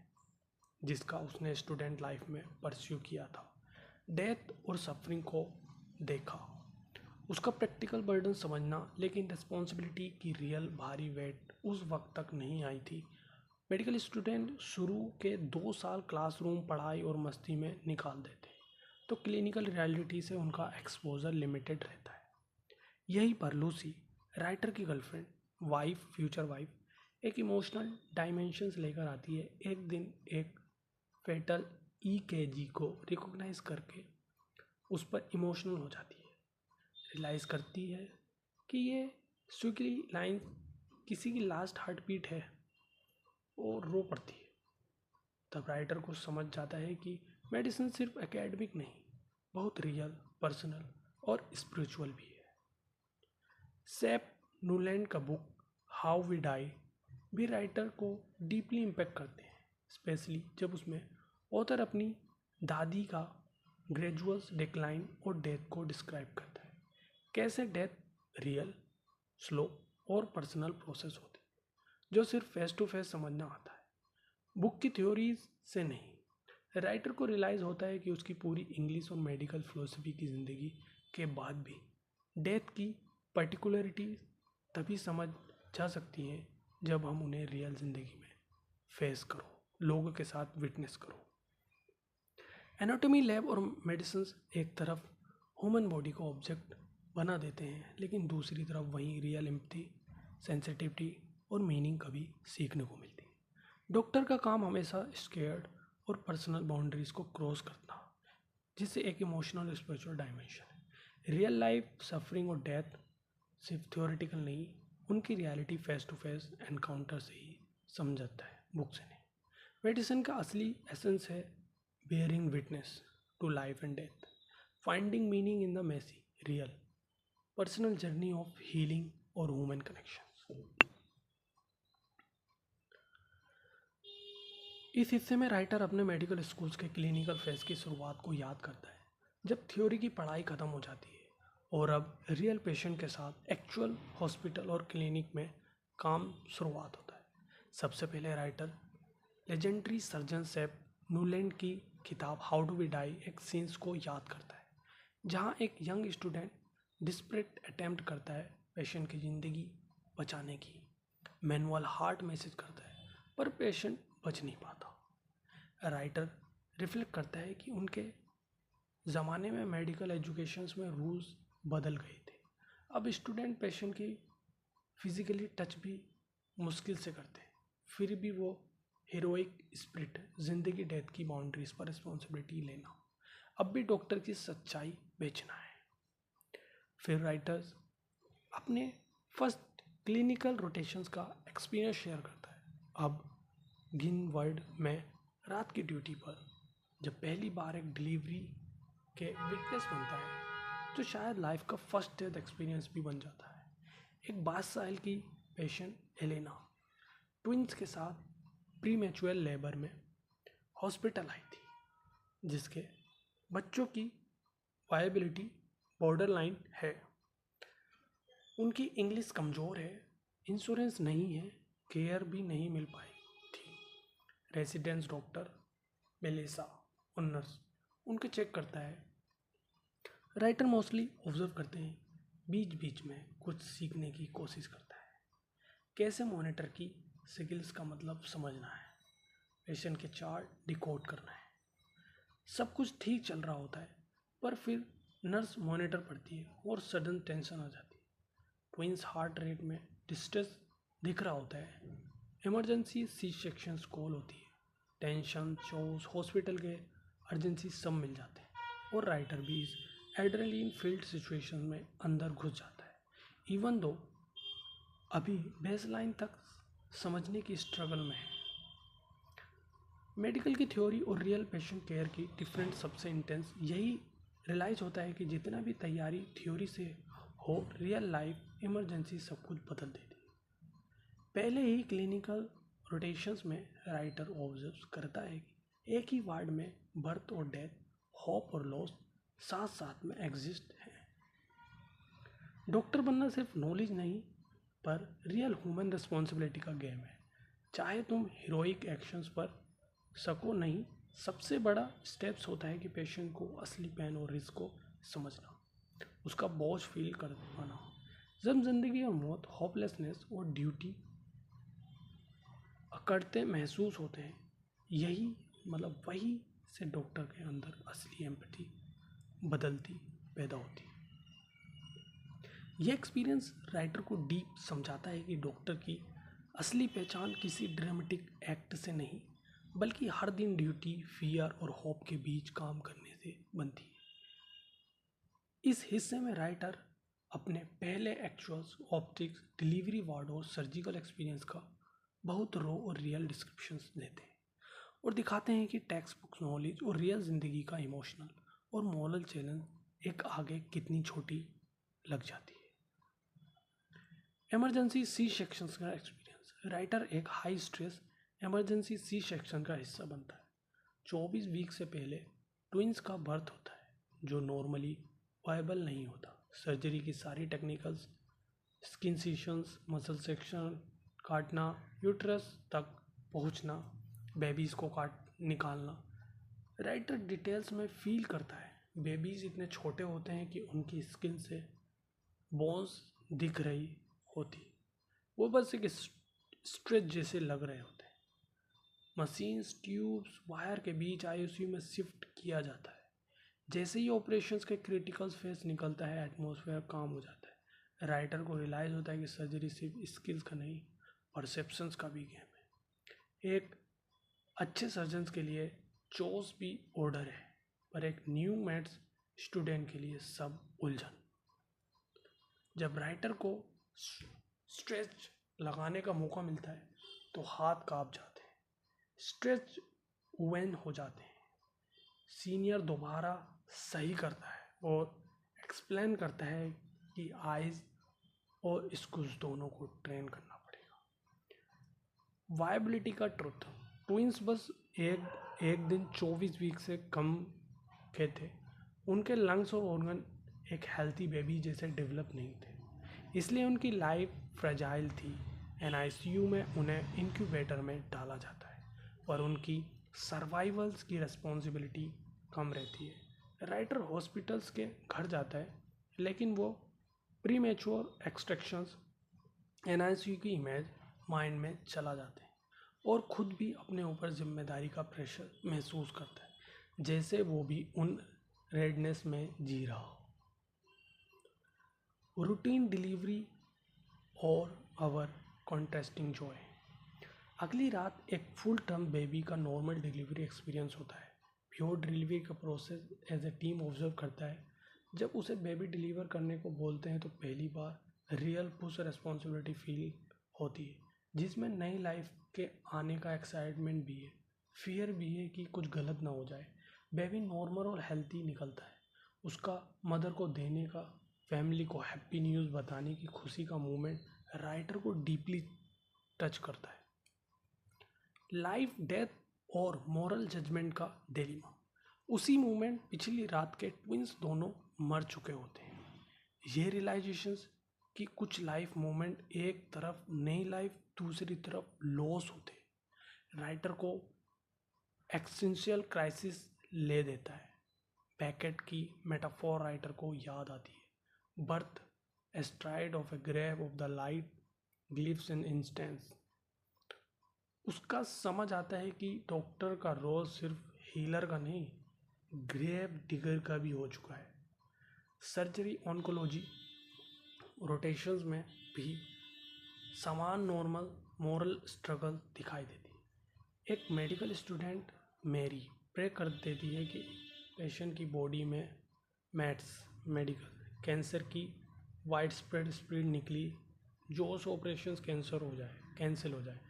जिसका उसने स्टूडेंट लाइफ में परस्यू किया था। डेथ और सफरिंग को देखा, उसका प्रैक्टिकल बर्डन समझना, लेकिन रिस्पॉन्सिबिलिटी की रियल भारी वेट उस वक्त तक नहीं आई थी। मेडिकल स्टूडेंट शुरू के 2 साल क्लासरूम पढ़ाई और मस्ती में निकाल देते, तो क्लिनिकल रियलिटी से उनका एक्सपोजर लिमिटेड रहता है। यही पर लूसी, राइटर की गर्लफ्रेंड, वाइफ, फ्यूचर वाइफ, एक इमोशनल डायमेंशंस लेकर आती है। एक दिन एक फेटल EKG को रिकॉग्नाइज करके उस पर इमोशनल हो जाती है, रियलाइज करती है कि ये स्विगली लाइन किसी की लास्ट हार्ट बीट है, और रो पड़ती है। तब राइटर को समझ जाता है कि मेडिसिन सिर्फ एकेडमिक नहीं, बहुत रियल, पर्सनल और स्पिरिचुअल भी है। सेप न्यूलैंड का बुक हाउ वी डाई भी राइटर को डीपली इम्पैक्ट करते हैं, स्पेशली जब उसमें ऑथर अपनी दादी का ग्रेजुअल डिक्लाइन और डेथ को डिस्क्राइब करता है। कैसे डेथ रियल, स्लो और पर्सनल प्रोसेस होती है जो सिर्फ फेस टू फेस समझना आता है, बुक की थ्योरीज से नहीं। राइटर को रियलाइज़ होता है कि उसकी पूरी इंग्लिश और मेडिकल फिलोसफी की ज़िंदगी के बाद भी डेथ की पर्टिकुलरिटी तभी समझ जा सकती है जब हम उन्हें रियल ज़िंदगी में फेस करो, लोगों के साथ विटनेस करो। एनाटॉमी लैब और मेडिसिन एक तरफ ह्यूमन बॉडी को ऑब्जेक्ट बना देते हैं, लेकिन दूसरी तरफ वहीं रियल एम्पैथी, सेंसिटिविटी और मीनिंग कभी सीखने को मिलती है। डॉक्टर का काम हमेशा स्केयर्ड और पर्सनल बाउंड्रीज को क्रॉस करना, जिससे एक इमोशनल स्पिरिचुअल डायमेंशन है। रियल लाइफ सफरिंग और डेथ सिर्फ थ्योरेटिकल नहीं, उनकी reality face to face encounter से ही समझता है, बुक से नहीं। मेडिसिन का असली एसेंस है bearing witness to life and death, finding meaning in the messy, real, personal journey of healing or human connections. इस हिस्से में राइटर अपने मेडिकल स्कूल्स के क्लिनिकल फेज की शुरुआत को याद करता है, जब थ्योरी की पढ़ाई खत्म हो जाती है और अब रियल पेशेंट के साथ एक्चुअल हॉस्पिटल और क्लिनिक में काम शुरुआत होता है। सबसे पहले राइटर लेजेंडरी सर्जन सेप न्यूलैंड की किताब हाउ टू बी डाई एक सीन्स को याद करता है, जहां एक यंग स्टूडेंट डिस्परेट अटेम्प्ट करता है पेशेंट की ज़िंदगी बचाने की। मैनुअल हार्ट मैसेज करता है, पर पेशेंट बच नहीं पाता। राइटर रिफ्लेक्ट करता है कि उनके ज़माने में मेडिकल एजुकेशंस में रूल्स बदल गए थे। अब स्टूडेंट पेशेंट की फिजिकली टच भी मुश्किल से करते हैं, फिर भी वो हीरोइक स्पिरिट, जिंदगी डेथ की बाउंड्रीज पर रिस्पॉन्सिबिलिटी लेना, अब भी डॉक्टर की सच्चाई बेचना है। फिर राइटर्स अपने फर्स्ट क्लिनिकल रोटेशंस का एक्सपीरियंस शेयर करता है। अब गिन वर्ड में रात की ड्यूटी पर जब पहली बार एक डिलीवरी के विटनेस बनता है, तो शायद लाइफ का फर्स्ट डेथ एक्सपीरियंस भी बन जाता है। एक 22 साल की पेशेंट एलेना ट्विंस के साथ प्रीमेचुअल लेबर में हॉस्पिटल आई थी, जिसके बच्चों की वायबिलिटी बॉर्डर लाइन है। उनकी इंग्लिश कमज़ोर है, इंश्योरेंस नहीं है, केयर भी नहीं मिल पाई थी। रेसिडेंस डॉक्टर मेलेसा और नर्स उनके चेक करता है। राइटर मोस्टली ऑब्जर्व करते हैं, बीच बीच में कुछ सीखने की कोशिश करता है। कैसे मॉनिटर की स्किल्स का मतलब समझना है, पेशेंट के चार्ट डिकोड करना है। सब कुछ ठीक चल रहा होता है, पर फिर नर्स मॉनिटर पढ़ती है और सडन टेंशन आ जाती है। ट्विंस हार्ट रेट में डिस्ट्रेस दिख रहा होता है। इमरजेंसी सी सेक्शंस कॉल होती है। टेंशन, चोस, हॉस्पिटल के अर्जेंसी सब मिल जाते हैं और राइटर भी इस एड्रेनलिन फील्ड सिचुएशन में अंदर घुस जाता है, इवन दो अभी बेसलाइन तक समझने की स्ट्रगल में है। मेडिकल की थ्योरी और रियल पेशेंट केयर की डिफरेंट सबसे इंटेंस यही रियलाइज होता है कि जितना भी तैयारी थ्योरी से हो, रियल लाइफ इमरजेंसी सब कुछ बदल देती है। पहले ही क्लिनिकल रोटेशंस में राइटर ऑब्जर्व करता है कि एक ही वार्ड में बर्थ और डेथ, होप और लॉस साथ साथ में एग्जिस्ट है। डॉक्टर बनना सिर्फ नॉलेज नहीं, पर रियल ह्यूमन रिस्पॉन्सिबिलिटी का गेम है। चाहे तुम हीरोइक एक्शंस पर सको नहीं, सबसे बड़ा स्टेप्स होता है कि पेशेंट को असली पेन और रिस्क को समझना, उसका बोझ फील कर पाना। जब जिंदगी और मौत, होपलेसनेस और ड्यूटी अकड़ते महसूस होते हैं, यही मतलब वही से डॉक्टर के अंदर असली एम्पैथी बदलती पैदा होती है। यह एक्सपीरियंस राइटर को डीप समझाता है कि डॉक्टर की असली पहचान किसी ड्रामेटिक एक्ट से नहीं, बल्कि हर दिन ड्यूटी, फियर और होप के बीच काम करने से बनती है। इस हिस्से में राइटर अपने पहले एक्चुअल्स, ऑप्टिक्स, डिलीवरी वार्ड और सर्जिकल एक्सपीरियंस का बहुत रॉ और रियल डिस्क्रिप्शंस देते हैं और दिखाते हैं कि टेक्स्ट बुक नॉलेज और रियल ज़िंदगी का इमोशनल और मॉरल चैलेंज एक आगे कितनी छोटी लग जाती है। इमरजेंसी सी सेक्शंस का एक्सपीरियंस, राइटर एक high stress emergency C section का हिस्सा बनता है। 24 वीक से पहले ट्विंस का बर्थ होता है। जो नॉर्मली वायबल नहीं होता। सर्जरी की सारी टेक्निकल्स, स्किन सीशंस, मसल सेक्शन काटना, यूट्रस तक पहुंचना, बेबीज़ को काट निकालना, राइटर डिटेल्स में फील करता है। बेबीज़ इतने छोटे होते हैं कि उनकी स्किन से बोन्स दिख रही होती, वो बस एक स्ट्रेच जैसे लग रहे होते हैं। मशीन्स, ट्यूब्स, वायर के बीच आईसीयू में शिफ्ट किया जाता है। जैसे ही ऑपरेशंस के क्रिटिकल फेज निकलता है, एटमॉस्फेयर काम हो जाता है। राइटर को रियलाइज़ होता है कि सर्जरी सिर्फ स्किल्स का नहीं, परसेप्शंस का भी गेम है। एक अच्छे सर्जन्स के लिए चोस भी ऑर्डर है, पर एक न्यू मैथ्स स्टूडेंट के लिए सब उलझन। जब राइटर को स्ट्रेच लगाने का मौका मिलता है तो हाथ कांप जाते हैं, स्ट्रेच वेन हो जाते हैं। सीनियर दोबारा सही करता है और एक्सप्लेन करता है कि आइज और स्कूल्स दोनों को ट्रेन करना पड़ेगा। वायबिलिटी का ट्रुथ, ट्विंस बस एक दिन 24 वीक से कम के थे। उनके लंग्स और ऑर्गन एक हेल्थी बेबी जैसे डेवलप नहीं थे, इसलिए उनकी लाइफ फ्रेजाइल थी। एनआईसीयू में उन्हें इंक्यूबेटर में डाला जाता है, पर उनकी सर्वाइवल्स की रिस्पॉन्सिबिलिटी कम रहती है। राइटर हॉस्पिटल्स के घर जाता है, लेकिन वो प्रीमेच्योर एक्सट्रैक्शंस एनआईसीयू की इमेज माइंड में चला जाते हैं और खुद भी अपने ऊपर जिम्मेदारी का प्रेशर महसूस करता है, जैसे वो भी उन रेडनेस में जी रहा हो। रूटीन डिलीवरी और आवर कॉन्ट्रास्टिंग जॉय। अगली रात एक फुल टर्म बेबी का नॉर्मल डिलीवरी एक्सपीरियंस होता है। प्योर डिलीवरी का process as a team observe करता है। जब उसे बेबी डिलीवर करने को बोलते हैं तो पहली बार रियल पुश रिस्पॉन्सिबिलिटी फील होती है, जिसमें नई लाइफ के आने का एक्साइटमेंट भी है, फियर भी है कि कुछ गलत ना हो जाए। बेबी नॉर्मल और हेल्थी निकलता है, उसका मदर को देने का, फैमिली को हैप्पी न्यूज़ बताने की खुशी का मोमेंट राइटर को डीपली टच करता है। लाइफ, डेथ और मॉरल जजमेंट का डिलेमा। उसी मोमेंट पिछली रात के ट्विंस दोनों मर चुके होते हैं। ये रियलाइजेशंस कि कुछ लाइफ मोमेंट एक तरफ नई लाइफ, दूसरी तरफ लॉस होते हैं, राइटर को एक्सिस्टेंशियल क्राइसिस ले देता है। पैकेट की मेटाफोर राइटर को याद आती है। Birth astride of a grave of the light gleams an instant. उसका समझ आता है कि डॉक्टर का रोल सिर्फ हीलर का नहीं, ग्रेव डिगर का भी हो चुका है। सर्जरी, ऑन्कोलॉजी, रोटेशंस में भी समान नॉर्मल मोरल स्ट्रगल दिखाई देती है। एक मेडिकल स्टूडेंट मेरी प्रे कर देती है कि पेशेंट की बॉडी में मेडिकल कैंसर की वाइड स्प्रेड निकली, जो उस ऑपरेशन कैंसिल हो जाए।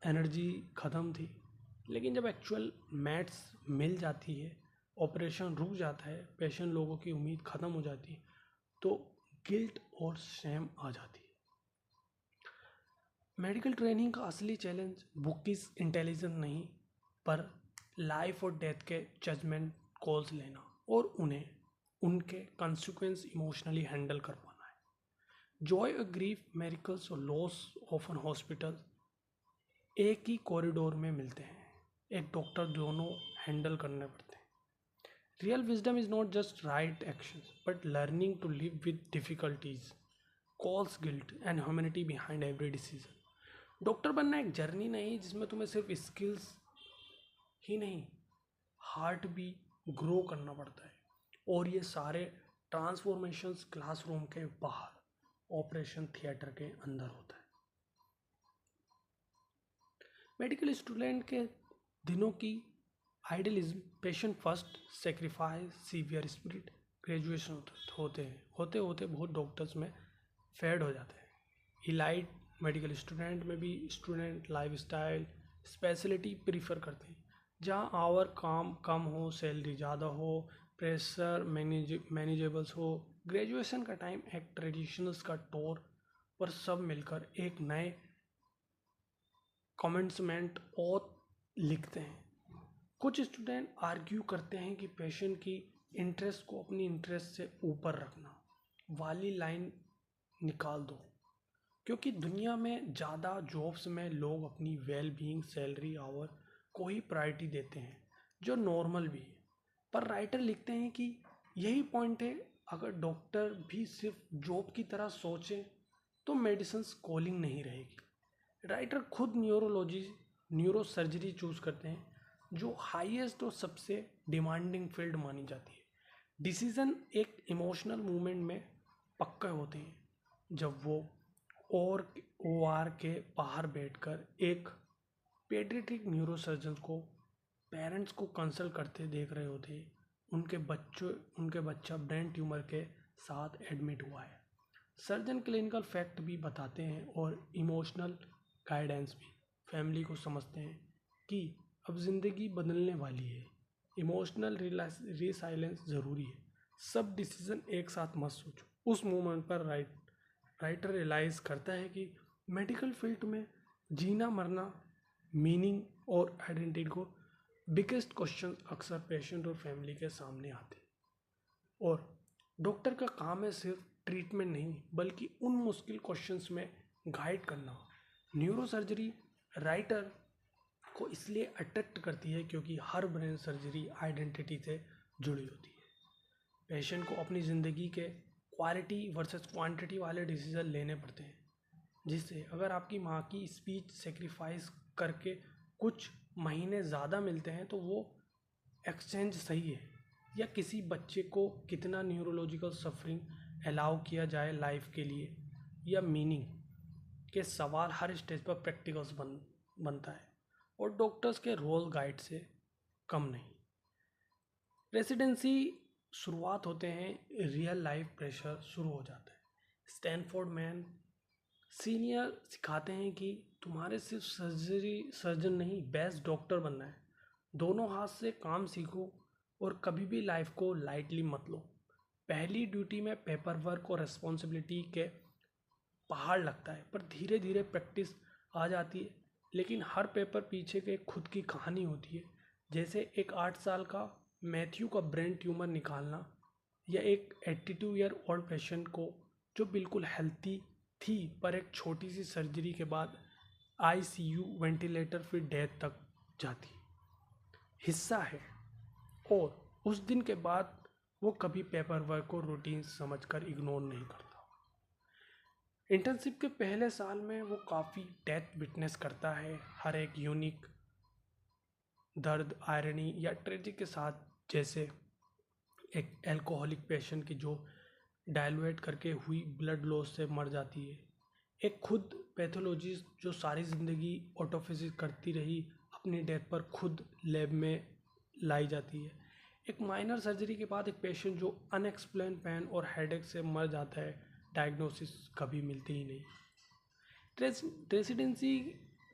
एनर्जी ख़त्म थी, लेकिन जब एक्चुअल मैट्स मिल जाती है, ऑपरेशन रुक जाता है, पेशेंट लोगों की उम्मीद ख़त्म हो जाती है, तो गिल्ट और शेम आ जाती है। मेडिकल ट्रेनिंग का असली चैलेंज बुक की इंटेलिजेंस नहीं, पर लाइफ और डेथ के जजमेंट कॉल्स लेना और उन्हें उनके कंसिक्वेंस इमोशनली हैंडल कर पाना है। जॉय और ग्रीफ, मेरिकल्स और लॉस ऑफन हॉस्पिटल एक ही कॉरिडोर में मिलते हैं। एक डॉक्टर दोनों हैंडल करने पड़ते हैं। Real wisdom is not just right actions, but learning to live with difficulties, calls guilt and humanity behind every decision. Doctor बनना एक जर्नी नहीं जिसमें तुम्हें सिर्फ स्किल्स ही नहीं, हार्ट भी ग्रो करना पड़ता है। और ये सारे ट्रांसफॉर्मेशंस क्लासरूम के बाहर, ऑपरेशन थिएटर के अंदर होता है। मेडिकल स्टूडेंट के दिनों की idealism, patient first, sacrifice, severe spirit, graduation होते होते बहुत डॉक्टर्स में फेड हो जाते हैं। इलाइट मेडिकल स्टूडेंट में भी स्टूडेंट लाइफस्टाइल स्पेशलिटी प्रीफर करते हैं, जहां आवर काम कम हो, सैलरी ज़्यादा हो, प्रेशर मैनेजेबल्स हो। ग्रेजुएशन का टाइम एक ट्रेडिशनल्स का टूर पर सब मिलकर एक नए कमेंसमेंट और लिखते हैं। कुछ स्टूडेंट आर्ग्यू करते हैं कि पेशेंट की इंटरेस्ट को अपनी इंटरेस्ट से ऊपर रखना वाली लाइन निकाल दो, क्योंकि दुनिया में ज़्यादा जॉब्स में लोग अपनी वेल बीइंग सैलरी आवर को ही प्रायोरिटी देते हैं, जो नॉर्मल भी है। पर राइटर लिखते हैं कि यही पॉइंट है, अगर डॉक्टर भी सिर्फ जॉब की तरह सोचें तो मेडिसिन कॉलिंग नहीं रहेगी। राइटर खुद न्यूरो सर्जरी चूज करते हैं, जो हाईएस्ट और सबसे डिमांडिंग फील्ड मानी जाती है। डिसीजन एक इमोशनल मूवमेंट में पक्के होते हैं। जब वो और OR के बाहर बैठकर एक पेडियाट्रिक न्यूरोसर्जन को पेरेंट्स को कंसल्ट करते देख रहे होते, उनके बच्चा ब्रेन ट्यूमर के साथ एडमिट हुआ है। सर्जन क्लिनिकल फैक्ट भी बताते हैं और इमोशनल गाइडेंस भी। फैमिली को समझते हैं कि अब ज़िंदगी बदलने वाली है, इमोशनल रिसाइलेंस ज़रूरी है, सब डिसीज़न एक साथ मत सोचो। उस मोमेंट पर राइटर रियलाइज़ करता है कि मेडिकल फील्ड में जीना मरना, मीनिंग और आइडेंटिटी को बिगेस्ट क्वेश्चन अक्सर पेशेंट और फैमिली के सामने आते हैं। और डॉक्टर का काम है सिर्फ ट्रीटमेंट नहीं, बल्कि उन मुश्किल क्वेश्चंस में गाइड करना। न्यूरो सर्जरी राइटर को इसलिए अट्रैक्ट करती है क्योंकि हर ब्रेन सर्जरी आइडेंटिटी से जुड़ी होती है। पेशेंट को अपनी ज़िंदगी के क्वालिटी वर्सेस क्वांटिटी वाले डिसीजन लेने पड़ते हैं, जिससे अगर आपकी माँ की स्पीच सेक्रीफाइस करके कुछ महीने ज़्यादा मिलते हैं तो वो एक्सचेंज सही है, या किसी बच्चे को कितना न्यूरोलॉजिकल सफरिंग अलाउ किया जाए लाइफ के लिए, या मीनिंग के सवाल हर स्टेज पर प्रैक्टिकल्स बनता है, और डॉक्टर्स के रोल गाइड से कम नहीं। रेसिडेंसी शुरुआत होते हैं, रियल लाइफ प्रेशर शुरू हो जाता है। स्टैनफोर्ड मैन सीनियर सिखाते हैं कि तुम्हारे सिर्फ सर्जन नहीं, बेस्ट डॉक्टर बनना है। दोनों हाथ से काम सीखो और कभी भी लाइफ को लाइटली मत लो। पहली ड्यूटी में पेपर वर्क और रिस्पॉन्सिबिलिटी के पहाड़ लगता है, पर धीरे धीरे प्रैक्टिस आ जाती है। लेकिन हर पेपर पीछे के खुद की कहानी होती है, जैसे एक 8 साल का मैथ्यू का ब्रेन ट्यूमर निकालना, या एक 82 ईयर ओल्ड पेशेंट को जो बिल्कुल हेल्थी थी पर एक छोटी सी सर्जरी के बाद ICU वेंटिलेटर फिर डेथ तक जाती हिस्सा है। और उस दिन के बाद वो कभी पेपर वर्क को रूटीन समझकर इग्नोर नहीं करता। इंटर्नशिप के पहले साल में वो काफ़ी डेथ विटनेस करता है, हर एक यूनिक दर्द, आयरनी या ट्रेजिक के साथ, जैसे एक एल्कोहलिक पेशेंट की जो डायलुएट करके हुई ब्लड लॉस से मर जाती है, एक खुद पैथोलॉजिस्ट जो सारी ज़िंदगी ऑटोफिजिस करती रही, अपनी डेथ पर खुद लैब में लाई जाती है, एक माइनर सर्जरी के बाद एक पेशेंट जो अनएक्सप्लेन पेन और हेडेक से मर जाता है, डायग्नोसिस कभी मिलती ही नहीं। रेसिडेंसी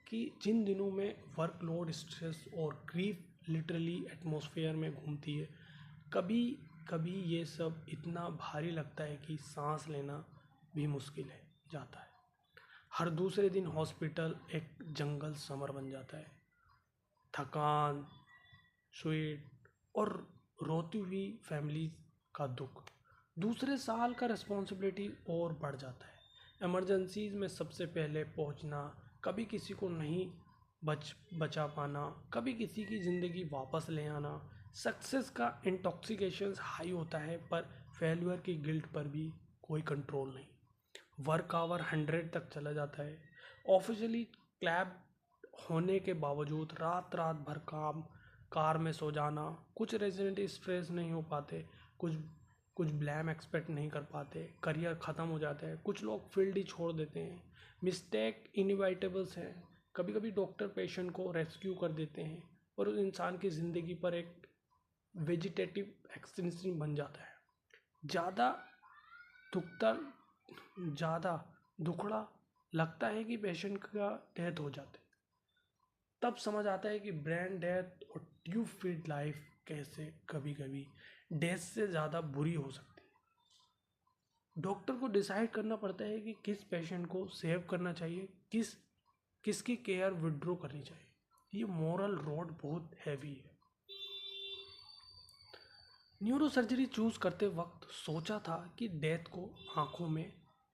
की जिन दिनों में वर्कलोड, स्ट्रेस और ग्रीफ लिटरली एटमॉस्फेयर में घूमती है, कभी कभी ये सब इतना भारी लगता है कि सांस लेना भी मुश्किल है जाता है। हर दूसरे दिन हॉस्पिटल एक जंगल समर बन जाता है। थकान, स्वीट और रोती हुई फैमिली का दुख। दूसरे साल का रिस्पॉन्सिबिलिटी और बढ़ जाता है। इमरजेंसीज में सबसे पहले पहुंचना, कभी किसी को नहीं बचा पाना, कभी किसी की ज़िंदगी वापस ले आना। सक्सेस का इंटॉक्सिकेशन हाई होता है, पर फेल्यूर की गिल्ट पर भी कोई कंट्रोल नहीं। वर्क आवर 100 तक चला जाता है। ऑफिशियली क्लैब होने के बावजूद रात रात भर काम, कार में सो जाना। कुछ रेजिडेंट स्ट्रेस नहीं हो पाते, कुछ ब्लैम एक्सपेक्ट नहीं कर पाते, करियर ख़त्म हो जाता है, कुछ लोग फील्ड ही छोड़ देते हैं। मिस्टेक इनइविटेबल्स हैं, कभी कभी डॉक्टर पेशेंट को रेस्क्यू कर देते हैं और उस इंसान की ज़िंदगी पर एक वेजिटेटिव एक्सटेंशन बन जाता है। ज़्यादा दुखड़ा लगता है कि पेशेंट का डेथ हो जाता है, तब समझ आता है कि ब्रेन डेथ और ट्यूब फीड लाइफ कैसे कभी कभी डेथ से ज़्यादा बुरी हो सकती है। डॉक्टर को डिसाइड करना पड़ता है कि किस पेशेंट को सेव करना चाहिए, किसकी केयर विड्रॉ करनी चाहिए। ये मॉरल रोड बहुत हैवी है। न्यूरो सर्जरी चूज़ करते वक्त सोचा था कि डेथ को आंखों में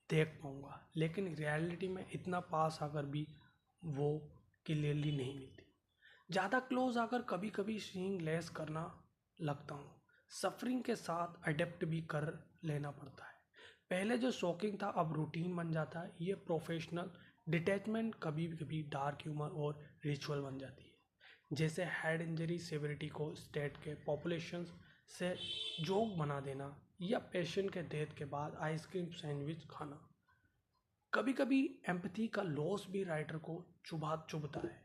देख पाऊंगा, लेकिन रियलिटी में इतना पास आकर भी वो क्लियरली नहीं मिलती। ज़्यादा क्लोज आकर कभी कभी सीइंग लेस करना लगता हूँ। सफरिंग के साथ अडेप्ट भी कर लेना पड़ता है। पहले जो शॉकिंग था अब रूटीन बन जाता है। ये प्रोफेशनल डिटैचमेंट कभी कभी डार्क ह्यूमर और रिचुअल बन जाती है। जैसे हेड इंजरी सेवरिटी को स्टेट के पॉपुलेशन से जोक बना देना, या पेशेंट के डेथ के बाद आइसक्रीम सैंडविच खाना। कभी कभी एम्पैथी का लॉस भी राइटर को चुभता है।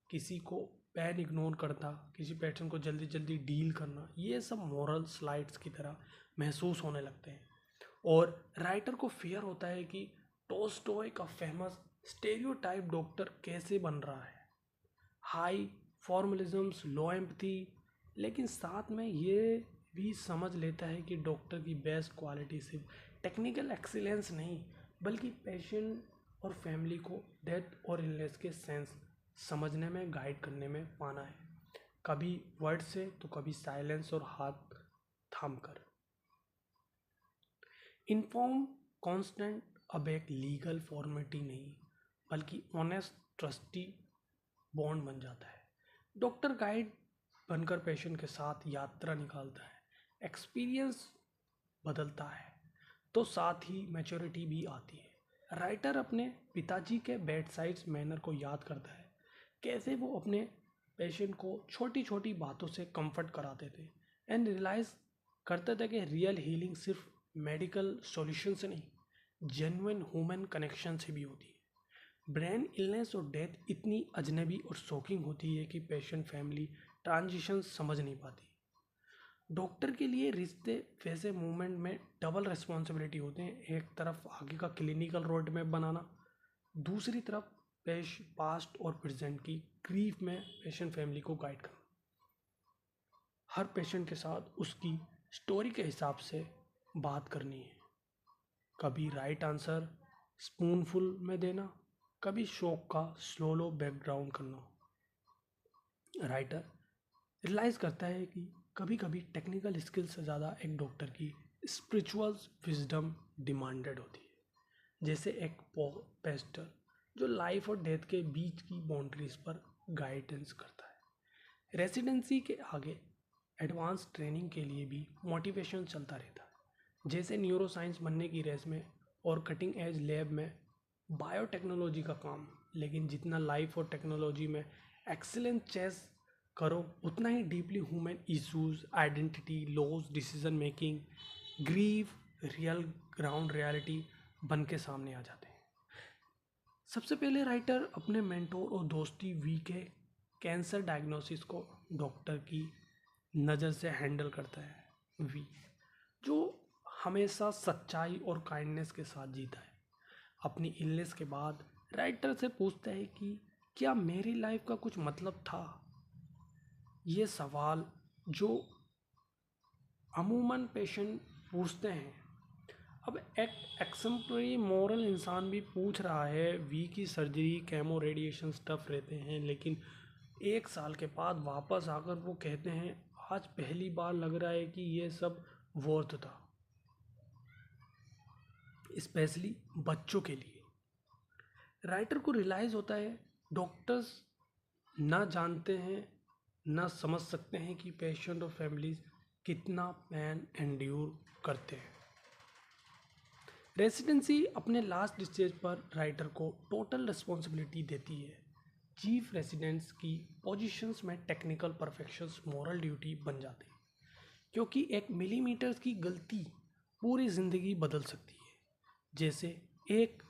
किसी को पेन इग्नोर करना, किसी पेशेंट को जल्दी जल्दी डील करना, ये सब मोरल स्लाइड्स की तरह महसूस होने लगते हैं। और राइटर को फियर होता है कि टोस्टॉय का फेमस स्टेरियोटाइप डॉक्टर कैसे बन रहा है, हाई फॉर्मलिज्म्स, लो एम्पथी, लेकिन साथ में ये भी समझ लेता है कि डॉक्टर की बेस्ट क्वालिटी सिर्फ टेक्निकल एक्सीलेंस नहीं, बल्कि पेशेंट और फैमिली को डेथ और इलनेस के सेंस समझने में, गाइड करने में पाना है। कभी वर्ड से तो कभी साइलेंस और हाथ थाम कर। इन्फॉर्म कॉन्स्टेंट अब एक लीगल फॉर्मेलिटी नहीं, बल्कि ऑनेस्ट ट्रस्टी बॉन्ड बन जाता है। डॉक्टर गाइड बनकर पेशेंट के साथ यात्रा निकालता है। एक्सपीरियंस बदलता है तो साथ ही मैच्योरिटी भी आती है। राइटर अपने पिताजी के बेड साइड मैनर को याद करता है, कैसे वो अपने पेशेंट को छोटी छोटी बातों से कंफर्ट कराते थे, एंड रियलाइज करते थे कि रियल हीलिंग सिर्फ मेडिकल सॉल्यूशन से नहीं, जेन्युइन ह्यूमन कनेक्शन से भी होती है। ब्रेन इलनेस और डेथ इतनी अजनबी और शॉकिंग होती है कि पेशेंट फैमिली ट्रांजिशन समझ नहीं पाती। डॉक्टर के लिए रिश्ते वैसे मूवमेंट में डबल रिस्पॉन्सिबिलिटी होते हैं। एक तरफ आगे का क्लिनिकल रोड मैप बनाना, दूसरी तरफ पास्ट और प्रेजेंट की ग्रीफ में पेशेंट फैमिली को गाइड करना। हर पेशेंट के साथ उसकी स्टोरी के हिसाब से बात करनी है। कभी राइट आंसर स्पूनफुल में देना, कभी शोक का स्लो बैकग्राउंड करना। राइटर रियलाइज करता है कि कभी कभी टेक्निकल स्किल से ज़्यादा एक डॉक्टर की स्पिरिचुअल विजडम डिमांडेड होती है। जैसे एक पेस्टर जो लाइफ और डेथ के बीच की बाउंड्रीज पर गाइडेंस करता है। रेसिडेंसी के आगे एडवांस ट्रेनिंग के लिए भी मोटिवेशन चलता रहता है। जैसे न्यूरो साइंस बनने की रेस में और कटिंग एज लैब में बायोटेक्नोलॉजी का काम, लेकिन जितना लाइफ और टेक्नोलॉजी में एक्सीलेंट चेस करो, उतना ही deeply human issues, identity, loss, decision making, grief, real ground reality बन के सामने आ जाते हैं। सबसे पहले राइटर अपने मेंटोर और दोस्ती वी के कैंसर डायग्नोसिस को डॉक्टर की नज़र से हैंडल करता है। वी जो हमेशा सच्चाई और काइंडनेस के साथ जीता है। अपनी इलनेस के बाद राइटर से पूछता है कि क्या मेरी लाइफ का कुछ मतलब था। ये सवाल जो अमूमन पेशेंट पूछते हैं, अब एक एक्सेम्पलरी मॉरल इंसान भी पूछ रहा है। वी की सर्जरी, केमो, रेडिएशन टफ रहते हैं, लेकिन 1 साल के बाद वापस आकर वो कहते हैं आज पहली बार लग रहा है कि ये सब वर्थ था, स्पेशली बच्चों के लिए। राइटर को रियलाइज़ होता है डॉक्टर्स ना जानते हैं, ना समझ सकते हैं कि पेशेंट और फैमिलीज कितना पेन एंड्योर करते हैं। रेसिडेंसी अपने लास्ट स्टेज पर राइटर को टोटल रिस्पॉन्सिबिलिटी देती है। चीफ रेसिडेंट्स की पोजीशंस में टेक्निकल परफेक्शंस मॉरल ड्यूटी बन जाते हैं, क्योंकि 1 मिलीमीटर की गलती पूरी ज़िंदगी बदल सकती है। जैसे एक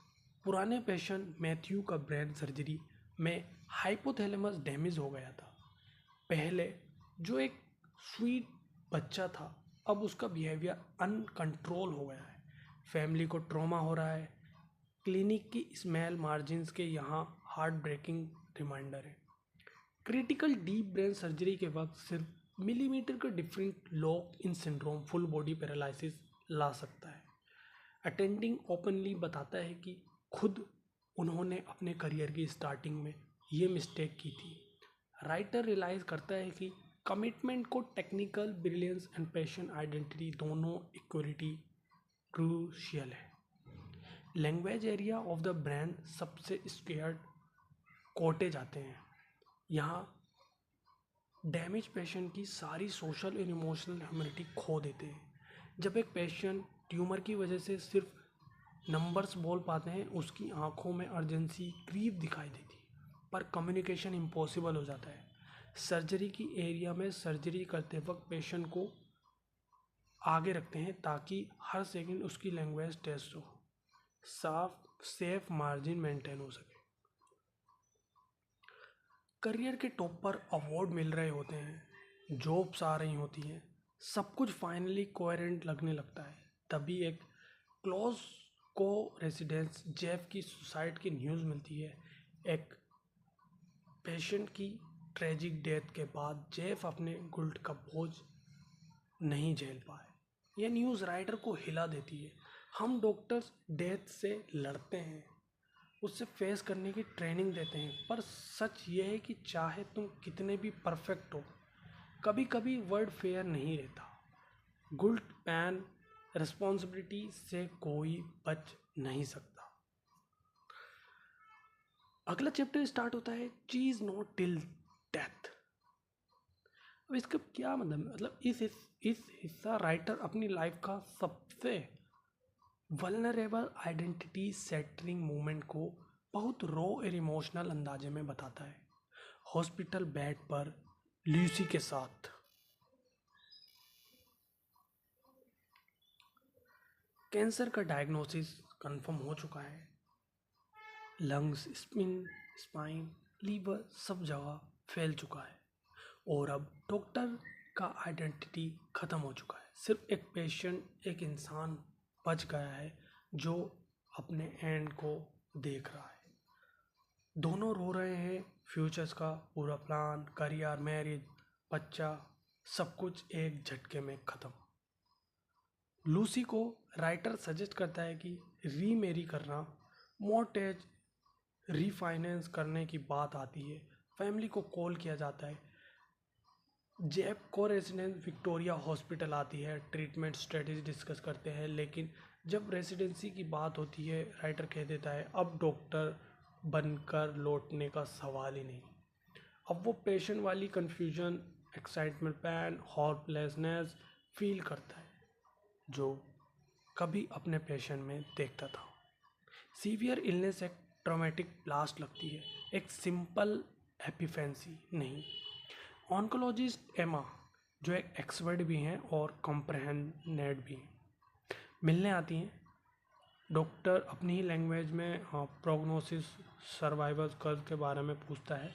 पुराने पेशेंट मैथ्यू का ब्रेन सर्जरी में हाइपोथैलेमस डैमेज हो गया था। पहले जो एक स्वीट बच्चा था, अब उसका बिहेवियर अनकंट्रोल हो गया है। फैमिली को ट्रॉमा हो रहा है। क्लिनिक की स्मॉल मार्जिन्स के यहाँ हार्ट ब्रेकिंग रिमाइंडर है। क्रिटिकल डीप ब्रेन सर्जरी के वक्त सिर्फ मिलीमीटर का different lock in syndrome full body paralysis ला सकता है। अटेंडिंग ओपनली बताता है कि खुद उन्होंने अपने करियर की स्टार्टिंग में ये मिस्टेक की थी। राइटर रियलाइज़ करता है कि कमिटमेंट को technical brilliance and passion identity दोनों इक्वलिटी क्रूशियल है। Language area of the brain सबसे स्केयर्ड कोटे जाते हैं। यहाँ डैमेज पेशेंट की सारी सोशल और इमोशनल ह्यूमैनिटी खो देते हैं। जब एक पेशेंट ट्यूमर की वजह से सिर्फ नंबर्स बोल पाते हैं, उसकी आंखों में अर्जेंसी क्रीप दिखाई देती है, पर कम्युनिकेशन इम्पॉसिबल हो जाता है। सर्जरी की एरिया में सर्जरी करते वक्त पेशेंट को आगे रखते हैं ताकि हर सेकंड उसकी लैंग्वेज टेस्ट हो, साफ सेफ मार्जिन मेंटेन हो सके। करियर के टॉप पर अवार्ड मिल रहे होते हैं, जॉब्स आ रही होती हैं, सब कुछ फाइनली कोहेरेंट लगने लगता है। तभी एक क्लोज को रेसिडेंस जेफ की सुसाइड की न्यूज़ मिलती है। एक पेशेंट की ट्रेजिक डेथ के बाद जेफ अपने गिल्ट का बोझ नहीं झेल पाए। यह न्यूज़ राइटर को हिला देती है। हम डॉक्टर्स डेथ से लड़ते हैं, उससे फेस करने की ट्रेनिंग देते हैं, पर सच ये है कि चाहे तुम कितने भी परफेक्ट हो, कभी कभी वर्ड फेयर नहीं रहता। गिल्ट, पैन, रिस्पॉन्सिबिलिटी से कोई बच नहीं सकता। अगला चैप्टर स्टार्ट होता है चीज नॉट टिल डेथ। अब इसका क्या मतलब इस हिस्सा राइटर अपनी लाइफ का सबसे वल्नरेबल आइडेंटिटी सेटरिंग मोमेंट को बहुत रो और इमोशनल अंदाजे में बताता है। हॉस्पिटल बेड पर ल्यूसी के साथ कैंसर का डायग्नोसिस कंफर्म हो चुका है। लंग्स, स्पाइन, लीवर सब जगह फैल चुका है और अब डॉक्टर का आइडेंटिटी ख़त्म हो चुका है। सिर्फ एक पेशेंट, एक इंसान बच गया है जो अपने एंड को देख रहा है। दोनों रो रहे हैं। फ्यूचर्स का पूरा प्लान, करियर, मैरिज, बच्चा, सब कुछ एक झटके में ख़त्म। लूसी को राइटर सजेस्ट करता है कि रीमेरी करना, मॉर्टेज रीफाइनेंस करने की बात आती है। फैमिली को कॉल किया जाता है। जेफ को रेसिडेंस विक्टोरिया हॉस्पिटल आती है, ट्रीटमेंट स्ट्रेटेजी डिस्कस करते हैं, लेकिन जब रेसिडेंसी की बात होती है राइटर कह देता है अब डॉक्टर बनकर लौटने का सवाल ही नहीं। अब वो पेशेंट वाली कन्फ्यूजन, एक्साइटमेंट, पैन, हॉपलेसनेस फील करता है जो कभी अपने पेशेंट में देखता था। सीवियर इलनेस एक ट्रॉमेटिक ब्लास्ट लगती है, एक सिंपल एपिफेंसी नहीं। ऑन्कोलॉजिस्ट एमा, जो एक एक्सपर्ट भी हैं और कॉम्प्रहेंडेड भी हैं, मिलने आती हैं। डॉक्टर अपनी ही लैंग्वेज में प्रोग्नोसिस, सर्वाइवल कर्व के बारे में पूछता है,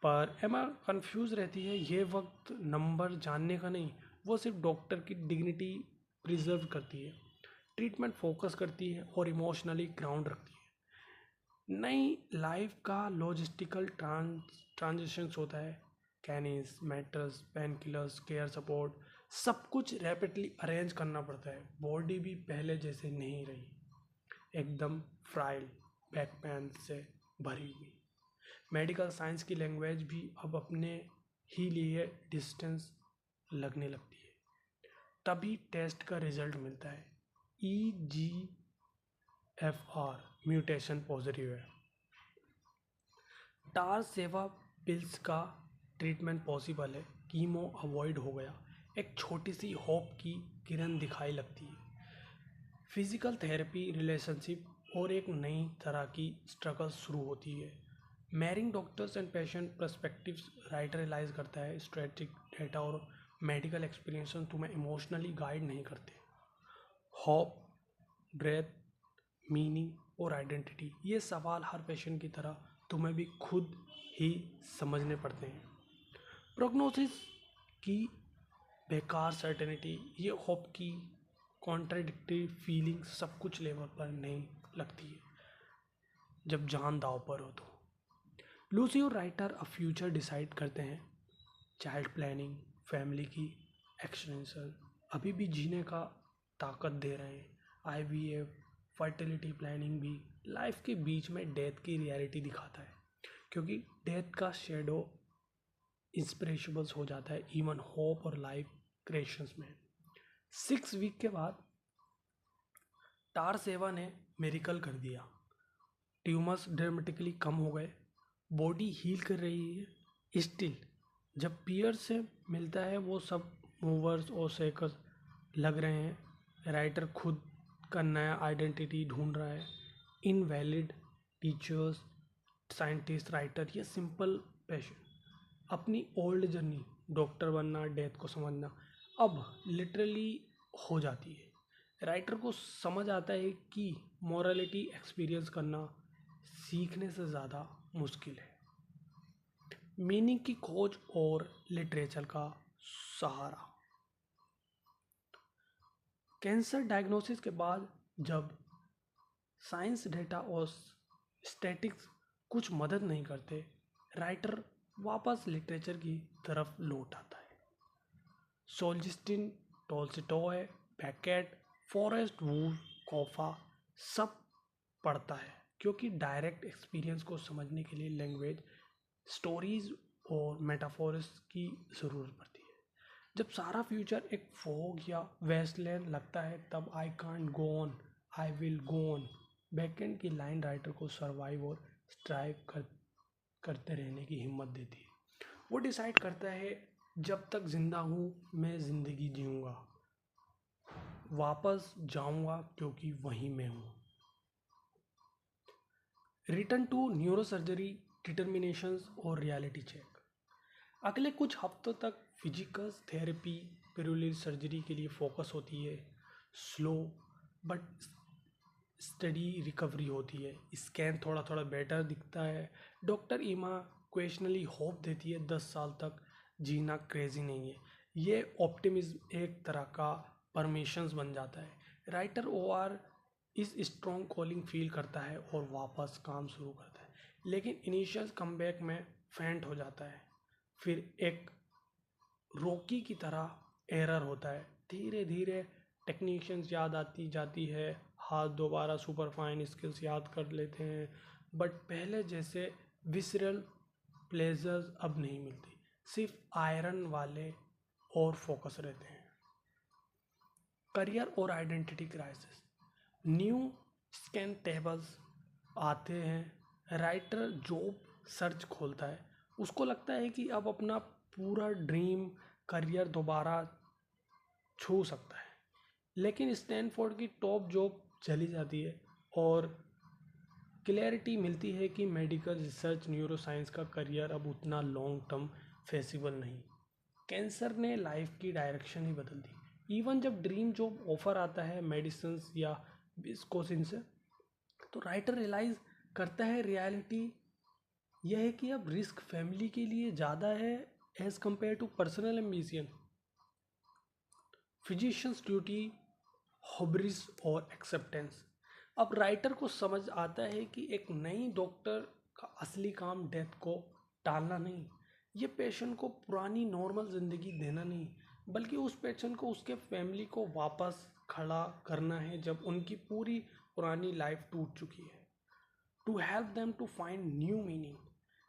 पर एमा कंफ्यूज रहती है। ये वक्त नंबर जानने का नहीं, वो सिर्फ डॉक्टर की डिग्निटी प्रिजर्व करती है, ट्रीटमेंट फोकस करती है और इमोशनली ग्राउंड रखती है। नई लाइफ का लॉजिस्टिकल ट्रांजिशंस होता है। Canes, meters, pain killers, care support, सब कुछ रैपिडली अरेंज करना पड़ता है। बॉडी भी पहले जैसे नहीं रही, एकदम फ्राइल, बैक पेन से भरी हुई। मेडिकल साइंस की लैंग्वेज भी अब अपने ही लिए डिस्टेंस लगने लगती है। तभी टेस्ट का रिजल्ट मिलता है, EGFR म्यूटेशन पॉजिटिव है। टार सेवा पिल्स का ट्रीटमेंट पॉसिबल है, कीमो अवॉइड हो गया, एक छोटी सी होप की किरण दिखाई लगती है। फिजिकल थेरेपी, रिलेशनशिप और एक नई तरह की स्ट्रगल शुरू होती है। Marrying doctors and patient perspectives writer realise करता है स्ट्रेटिक डेटा और मेडिकल एक्सपीरियंस तुम्हें इमोशनली गाइड नहीं करते। होप, ब्रेथ, मीनिंग और आइडेंटिटी, ये सवाल हर पेशेंट की तरह तुम्हें भी खुद ही समझने पड़ते हैं। प्रोग्नोसिस की बेकार सर्टेनिटी, ये होप की कॉन्ट्राडिक्टरी फीलिंग सब कुछ लेवल पर नहीं लगती है जब जान दाव पर हो तो। लूसी और राइटर अब फ्यूचर डिसाइड करते हैं। चाइल्ड प्लानिंग, फैमिली की एक्सटेंशन अभी भी जीने का ताकत दे रहे हैं। IVF, फर्टिलिटी प्लानिंग भी लाइफ के बीच में डेथ की रियलिटी दिखाता है, क्योंकि डेथ का शेडो इंस्पिरेशनल हो जाता है इवन होप और लाइफ क्रिएशंस में। 6 वीक के बाद टार सेवा ने मेरिकल कर दिया। ट्यूमर्स ड्रामेटिकली कम हो गए, बॉडी हील कर रही है। स्टिल जब पीयर से मिलता है वो सब मूवर्स और शेकर्स लग रहे हैं। राइटर खुद का नया आइडेंटिटी ढूंढ रहा है। इनवैलिड टीचर्स, साइंटिस्ट, राइटर, ये सिंपल पैशन। अपनी ओल्ड जर्नी, डॉक्टर बनना, डेथ को समझना, अब लिटरली हो जाती है। राइटर को समझ आता है कि मॉरलिटी एक्सपीरियंस करना सीखने से ज़्यादा मुश्किल है। मीनिंग की खोज और लिटरेचर का सहारा। कैंसर डायग्नोसिस के बाद जब साइंस डेटा और स्टैटिक्स कुछ मदद नहीं करते, राइटर वापस लिटरेचर की तरफ लौट आता है। सोल्जिस्टिन, टॉल्स्टॉय, बैकेट, फॉरेस्ट वूल्फ, कॉफा सब पढ़ता है क्योंकि डायरेक्ट एक्सपीरियंस को समझने के लिए लैंग्वेज, स्टोरीज और मेटाफोर्स की ज़रूरत पड़ती है। जब सारा फ्यूचर एक फॉग या वेस्टलैंड लगता है तब I can't go on, I will go on, backend की लाइन राइटर को सर्वाइव और स्ट्राइव करते रहने की हिम्मत देती है। वो डिसाइड करता है जब तक जिंदा हूँ मैं ज़िंदगी जीऊँगा, वापस जाऊँगा क्योंकि वहीं मैं हूँ। रिटर्न टू न्यूरोसर्जरी, डिटर्मिनेशंस और रियलिटी चेक। अगले कुछ हफ्तों तक फिजिकल थेरेपी, पेरियोडिक सर्जरी के लिए फोकस होती है। स्लो बट स्टडी रिकवरी होती है। स्कैन थोड़ा थोड़ा बेटर दिखता है। डॉक्टर ईमा क्वेश्चनली होप देती है 10 साल तक जीना क्रेजी नहीं है। ये ऑप्टिमिज्म एक तरह का परमिशंस बन जाता है। राइटर ओआर इस स्ट्रॉन्ग कॉलिंग फील करता है और वापस काम शुरू करता है, लेकिन इनिशियल कमबैक में फेंट हो जाता है। फिर एक रॉकी की तरह एरर होता है। धीरे धीरे टेक्नीशियंस याद आती जाती है, हाथ दोबारा सुपरफाइन स्किल्स याद कर लेते हैं, बट पहले जैसे विसरल प्लेजर्स अब नहीं मिलती। सिर्फ आयरन वाले और फोकस रहते हैं। करियर और identity crisis. New scan tables आते हैं। राइटर जॉब सर्च खोलता है। उसको लगता है कि अब अपना पूरा ड्रीम करियर दोबारा छू सकता है, लेकिन स्टैनफोर्ड की टॉप जॉब चली जाती है और क्लैरिटी मिलती है कि मेडिकल रिसर्च, न्यूरोसाइंस का करियर अब उतना लॉन्ग टर्म फेसिबल नहीं। कैंसर ने लाइफ की डायरेक्शन ही बदल दी। इवन जब ड्रीम जॉब ऑफर आता है मेडिसिन या विस्कोसिन से, तो राइटर रियलाइज करता है रियलिटी यह है कि अब रिस्क फैमिली के लिए ज़्यादा है as compared to personal ambition. Physicians duty, hubris और एक्सेप्टेंस। अब राइटर को समझ आता है कि एक नई डॉक्टर का असली काम डेथ को टालना नहीं, ये पेशेंट को पुरानी नॉर्मल ज़िंदगी देना नहीं, बल्कि उस पेशेंट को उसके फैमिली को वापस खड़ा करना है जब उनकी पूरी पुरानी लाइफ टूट चुकी है। To help them to find new meaning.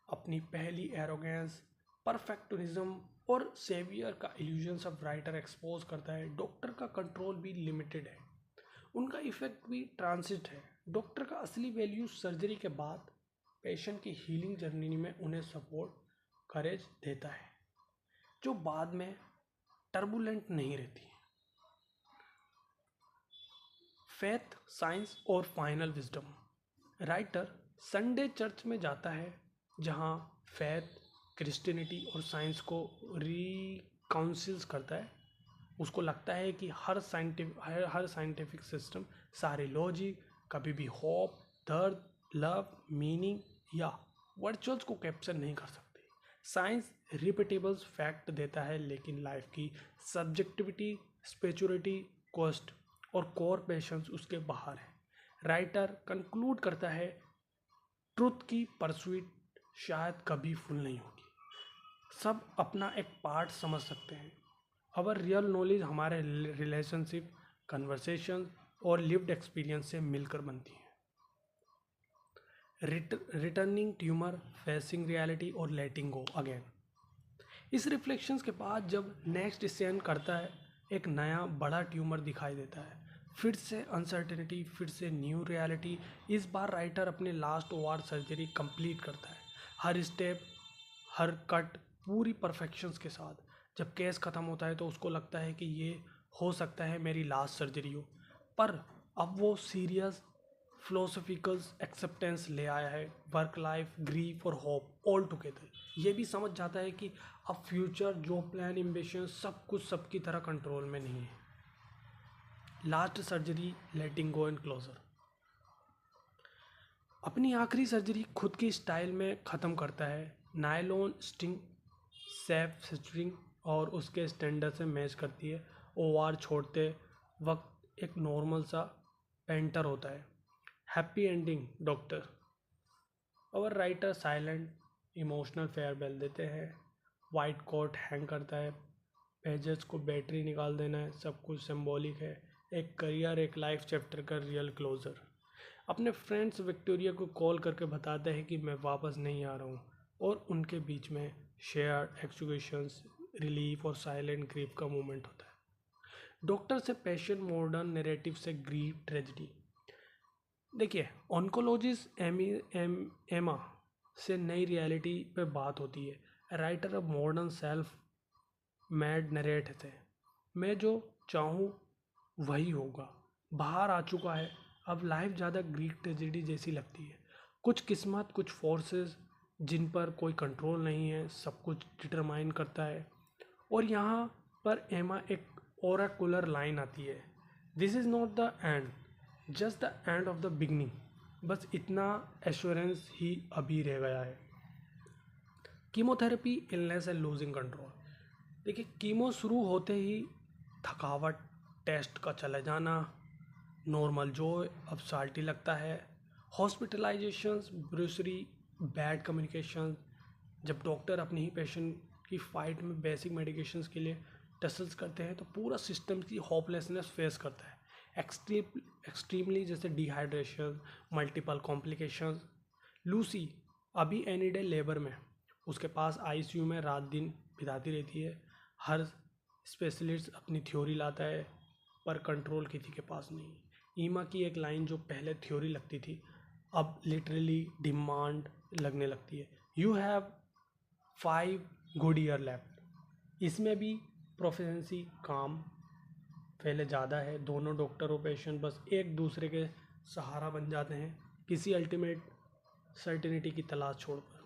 अपनी पहली एरोगेंस, परफेक्टनिज्म और सेवियर का इल्यूजन सब राइटर एक्सपोज करता है। डॉक्टर का कंट्रोल भी लिमिटेड है, उनका इफेक्ट भी ट्रांसिट है। डॉक्टर का असली वैल्यू सर्जरी के बाद पेशेंट की हीलिंग जर्नी में उन्हें सपोर्ट, करेज देता है, जो बाद में टर्बुलेंट नहीं रहती। फेथ, साइंस और final wisdom. Writer Sunday church में जाता है जहाँ फेथ, क्रिश्चियनिटी और साइंस को रिकाउंसिल्स करता है। उसको लगता है कि हर साइंटिफिक सिस्टम, सारे लॉजिक कभी भी होप, दर्द, लव, मीनिंग या वर्चुअल्स को कैप्चर नहीं कर सकते। साइंस रिपीटेबल फैक्ट देता है, लेकिन लाइफ की सब्जेक्टिविटी, स्पिरिचुअलिटी, कॉस्ट और कोर पैशंस उसके बाहर है। राइटर कंक्लूड करता है ट्रुथ की परस्यूट शायद कभी फुल नहीं होगी। सब अपना एक पार्ट समझ सकते हैं। अवर रियल नॉलेज हमारे रिलेशनशिप, कन्वर्सेशन और लिव्ड एक्सपीरियंस से मिलकर बनती है। रिटर्निंग ट्यूमर, फेसिंग रियलिटी और लेटिंग गो अगेन। इस रिफ्लेक्शंस के बाद जब नेक्स्ट स्कैन करता है, एक नया बड़ा ट्यूमर दिखाई देता है। फिर से अनसर्टेनिटी, फिर से न्यू रियलिटी। इस बार राइटर अपने लास्ट ओआर सर्जरी कंप्लीट करता है, हर स्टेप, हर कट पूरी परफेक्शंस के साथ। जब केस ख़त्म होता है तो उसको लगता है कि ये हो सकता है मेरी लास्ट सर्जरी हो, पर अब वो सीरियस फिलोसफिकल एक्सेप्टेंस ले आया है। वर्क लाइफ, ग्रीफ और होप ऑल टुगेदर। ये भी समझ जाता है कि अब फ्यूचर, जो प्लान, एम्बिशन, सब कुछ सबकी तरह कंट्रोल में नहीं है। Last surgery, letting go and closure. अपनी आखिरी सर्जरी खुद की स्टाइल में ख़त्म करता है। नायलॉन स्टिंग सेफ सिस्टरिंग और उसके स्टैंडर्ड से मैच करती है। ओआर छोड़ते वक्त एक नॉर्मल सा पेंटर होता है। Happy ending doctor. और राइटर साइलेंट इमोशनल फेयरवेल देते हैं। वाइट कोट हैंग करता है, पेजेस को बैटरी निकाल देना है, सब कुछ सिंबॉलिक है। एक करियर, एक लाइफ चैप्टर का रियल क्लोजर। अपने फ्रेंड्स विक्टोरिया को कॉल करके बताता है कि मैं वापस नहीं आ रहा हूँ, और उनके बीच में शेयर्ड एक्सक्यूशंस, रिलीफ और साइलेंट ग्रीफ का मोमेंट होता है। डॉक्टर से पेशेंट, मॉडर्न नैरेटिव से ग्रीफ ट्रेजिडी। देखिए, ऑन्कोलॉजिस्ट एमा से नई रियलिटी पे बात होती है। राइटर अब मॉडर्न सेल्फ मैड नरेट थे। मैं जो चाहूँ वही होगा बाहर आ चुका है। अब लाइफ ज़्यादा ग्रीक ट्रेजेडी जैसी लगती है। कुछ किस्मत, कुछ फोर्सेस जिन पर कोई कंट्रोल नहीं है, सब कुछ डिटरमाइन करता है। और यहाँ पर एमा एक ओराकुलर लाइन आती है, this is not the end, just the end of the beginning. बस इतना एश्योरेंस ही अभी रह गया है। Chemotherapy, illness and losing control. देखिए, कीमो शुरू होते ही थकावट, टेस्ट का चले जाना, नॉर्मल जॉय अब साल्टी लगता है। Hospitalisations, ब्रूसरी, bad communication. जब डॉक्टर अपने ही पेशेंट की फाइट में बेसिक मेडिकेशंस के लिए टसल्स करते हैं तो पूरा सिस्टम की होपलेसनेस फेस करता है। एक्सट्रीमली, जैसे डिहाइड्रेशन, मल्टीपल कॉम्प्लिकेशंस। लूसी अभी एनी डे लेबर में, उसके पास आईसीयू में रात दिन बिताती रहती है। हर स्पेशलिस्ट अपनी थ्योरी लाता है, पर कंट्रोल किसी के पास नहीं। ईमा की एक लाइन जो पहले थ्योरी लगती थी, अब लिटरली डिमांड लगने लगती है। You have 5 good year left. इसमें भी प्रोफेशंसी काम पहले ज़्यादा है। दोनों डॉक्टर और पेशेंट बस एक दूसरे के सहारा बन जाते हैं, किसी अल्टीमेट सर्टिनिटी की तलाश छोड़कर।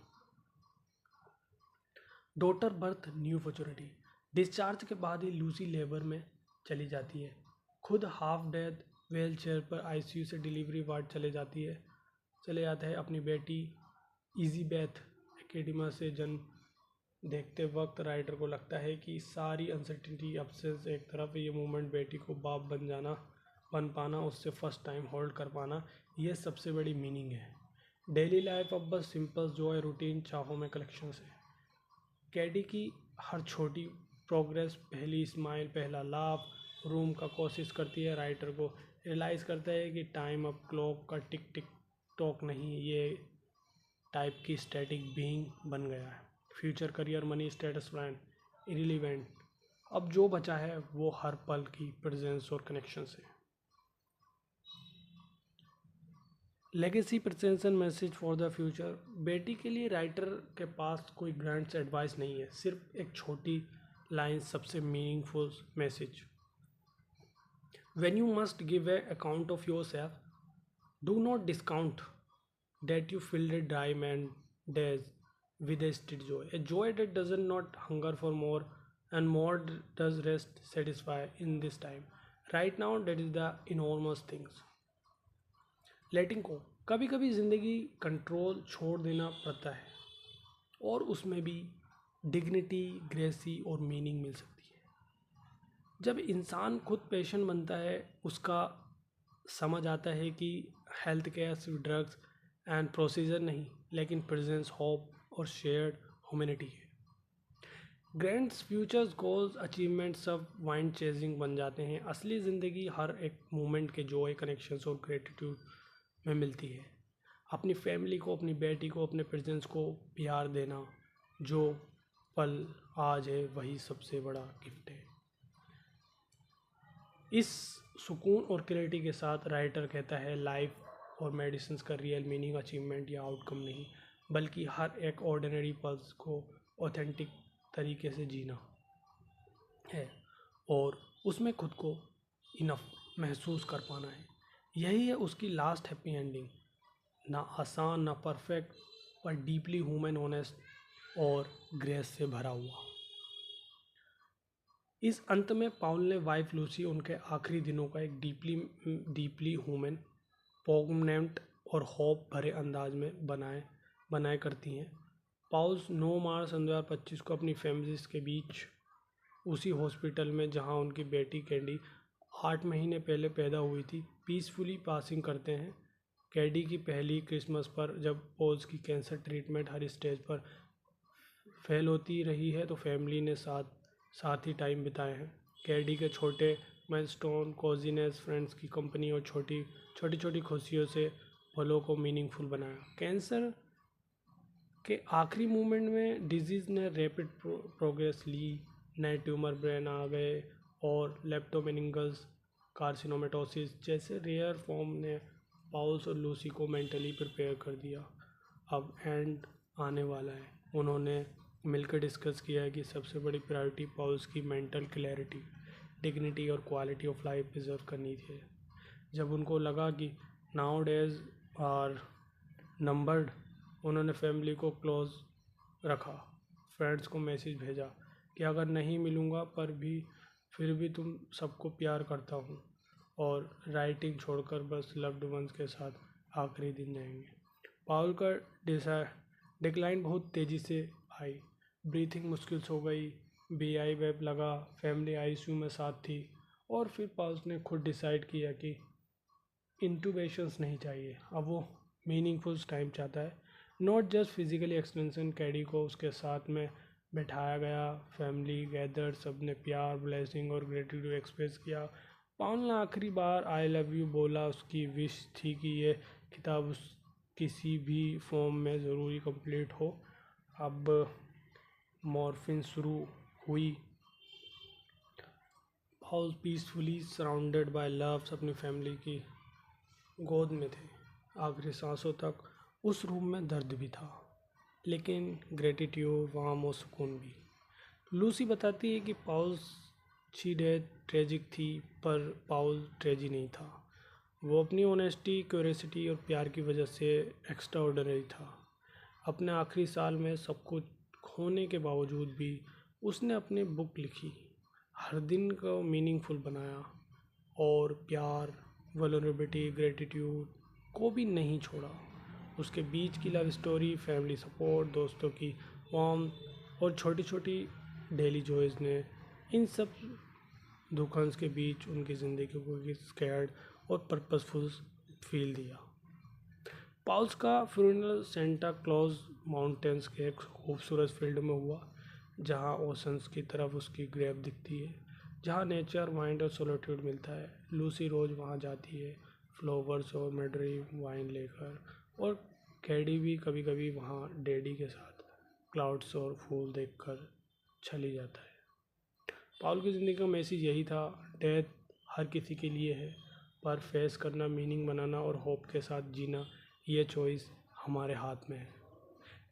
Daughter birth, new futurity. Discharge के बाद ही लूसी लेबर में चली जाती है। खुद हाफ डेथ व्हील चेयर पर आईसीयू से डिलीवरी वार्ड चले जाता है। अपनी बेटी इजीबेथ एकेडिमा से जन्म देखते वक्त राइटर को लगता है कि सारी अनसर्टिनिटी, अब्सेंस एक तरफ, ये मोमेंट बेटी को बाप बन पाना, उससे फर्स्ट टाइम होल्ड कर पाना, ये सबसे बड़ी मीनिंग है। डेली लाइफ अब बस सिंपल जॉय, रूटीन, चाहों में कलेक्शन है। कैडी की हर छोटी प्रोग्रेस, पहली स्माइल, पहला लाभ, रूम का कोशिश करती है। राइटर को रियलाइज़ करता है कि टाइम अब क्लॉक का टिक टिक टॉक नहीं, ये टाइप की स्टैटिक बीइंग बन गया है। Future, career, money, status, plan irrelevant. अब जो बचा है वो हर पल की प्रेजेंस और कनेक्शन से। Legacy, presence and message for the future. बेटी के लिए राइटर के पास कोई ग्रांट्स एडवाइस नहीं है, सिर्फ एक छोटी लाइन, सबसे meaningful message. When you must give an account of yourself, do not discount that you filled a diamond days with a steady joy. A joy that does not hunger for more, and more does rest satisfy in this time. Right now, that is the enormous things. लेटिंग को, कभी कभी ज़िंदगी control छोड़ देना पड़ता है, और उसमें भी डिग्निटी, ग्रेसी और मीनिंग मिल सकती है। जब इंसान खुद पेशेंट बनता है, उसका समझ आता है कि हेल्थ केयर सिर्फ ड्रग्स एंड प्रोसीजर नहीं, लेकिन प्रेजेंस, होप और शेयर्ड ह्यूमैनिटी है। ग्रैंड्स, फ्यूचर्स, गोल्स, अचीवमेंट सब वाइंड चेजिंग बन जाते हैं। असली ज़िंदगी हर एक मोमेंट के जॉय, कनेक्शंस और ग्रेटिट्यूड में मिलती है। अपनी फैमिली को, अपनी बेटी को, अपने प्रेजेंस को प्यार देना, जो पल आज है वही सबसे बड़ा गिफ्ट है। इस सुकून और क्लैरिटी के साथ राइटर कहता है लाइफ और मेडिसिन का रियल मीनिंग अचीवमेंट या आउटकम नहीं, बल्कि हर एक ऑर्डिनरी पल्स को ऑथेंटिक तरीके से जीना है और उसमें खुद को इनफ महसूस कर पाना है। यही है उसकी लास्ट हैप्पी एंडिंग, ना आसान ना परफेक्ट, पर डीपली ह्यूमन, ऑनेस्ट और ग्रेस से भरा हुआ। इस अंत में पाउल ने वाइफ लूसी उनके आखिरी दिनों का एक डीपली ह्यूमन, पोगनेंट और होप भरे अंदाज में बनाए करती हैं। पाउल्स 9 मार्च 2025 को अपनी फैमिलीज के बीच उसी हॉस्पिटल में जहां उनकी बेटी कैंडी 8 महीने पहले पैदा हुई थी, पीसफुली पासिंग करते हैं। कैंडी की पहली क्रिसमस पर जब पॉल्स की कैंसर ट्रीटमेंट हर स्टेज पर फेल होती रही है तो फैमिली ने साथ ही टाइम बिताए हैं। कैंडी के छोटे माइलस्टोन, कोजीनेस, फ्रेंड्स की कंपनी और छोटी छोटी खुशियों से पलों को मीनिंगफुल बनाया। कैंसर के आखिरी मूवमेंट में डिजीज़ ने रैपिड प्रोग्रेस ली, नए ट्यूमर ब्रेन आ गए और लेप्टोमेनिंगस कार्सिनोमेटोसिस जैसे रेयर फॉर्म ने पाउल्स और लूसी को मेंटली प्रिपेयर कर दिया। अब एंड आने वाला है। उन्होंने मिलकर डिस्कस किया है कि सबसे बड़ी प्रायोरिटी पाउल्स की मेंटल क्लैरिटी, डिग्निटी और क्वालिटी ऑफ लाइफ प्रिजर्व करनी थी। जब उनको लगा कि नाउ डेज आर नंबर्ड, उन्होंने फैमिली को क्लोज रखा, फ्रेंड्स को मैसेज भेजा कि अगर नहीं मिलूँगा पर भी फिर भी तुम सबको प्यार करता हूँ, और राइटिंग छोड़कर बस लव्ड वंस के साथ आखिरी दिन जाएंगे। पाउल का डिक्लाइन बहुत तेज़ी से आई, ब्रीथिंग मुश्किल हो गई, बीआई वेब लगा, फैमिली आईसीयू में साथ थी, और फिर पाउल्स ने खुद डिसाइड किया कि इंटूबेशंस नहीं चाहिए, अब वो मीनिंगफुल टाइम चाहता है, नॉट जस्ट फिजिकली एक्सटेंशन। कैडी को उसके साथ में बैठाया गया, फैमिली गैदर, सब ने प्यार, ब्लेसिंग और ग्रेटिट्यूड एक्सप्रेस किया। पाउल ने आखिरी बार आई लव यू बोला। उसकी विश थी कि ये किताब किसी भी फॉर्म में ज़रूरी कंप्लीट हो। अब मॉर्फिन शुरू हुई। पाउल पीसफुली सराउंडेड बाय लव्स अपनी फैमिली की गोद में थे। आखिरी सांसों तक उस रूम में दर्द भी था, लेकिन ग्रेटिट्यूड, वार्म और सुकून भी। लूसी बताती है कि पाउल की डेथ ट्रेजिक थी, पर पाउल ट्रेजी नहीं था। वो अपनी ऑनेस्टी, क्यूरियोसिटी और प्यार की वजह से एक्स्ट्रा ऑर्डिनरी था। अपने आखिरी साल में सब कुछ खोने के बावजूद भी उसने अपनी बुक लिखी, हर दिन को मीनिंगफुल बनाया और प्यार, वल्नरेबिलिटी, ग्रेटिट्यूड को भी नहीं छोड़ा। उसके बीच की लव स्टोरी, फैमिली सपोर्ट, दोस्तों की वार्मथ और छोटी छोटी डेली जॉयज़ ने इन सब दुखंस के बीच उनकी ज़िंदगी को स्कैर्ड और पर्पसफुल फील दिया। पाउल्स का फ्यूनरल सेंटा क्लॉज माउंटेन्स के एक खूबसूरत फील्ड में हुआ, जहां ओशंस की तरफ उसकी ग्रेव दिखती है, जहां नेचर, वाइन और सोलिट्यूड मिलता है। लूसी रोज़ वहां जाती है, फ्लावर्स और मेडरी वाइन लेकर, और कैडी भी कभी कभी वहां डैडी के साथ क्लाउड्स और फूल देखकर चली जाता है। पाउल की ज़िंदगी का मैसेज यही था, डेथ हर किसी के लिए है, पर फेस करना, मीनिंग बनाना और होप के साथ जीना, ये चॉइस हमारे हाथ में है।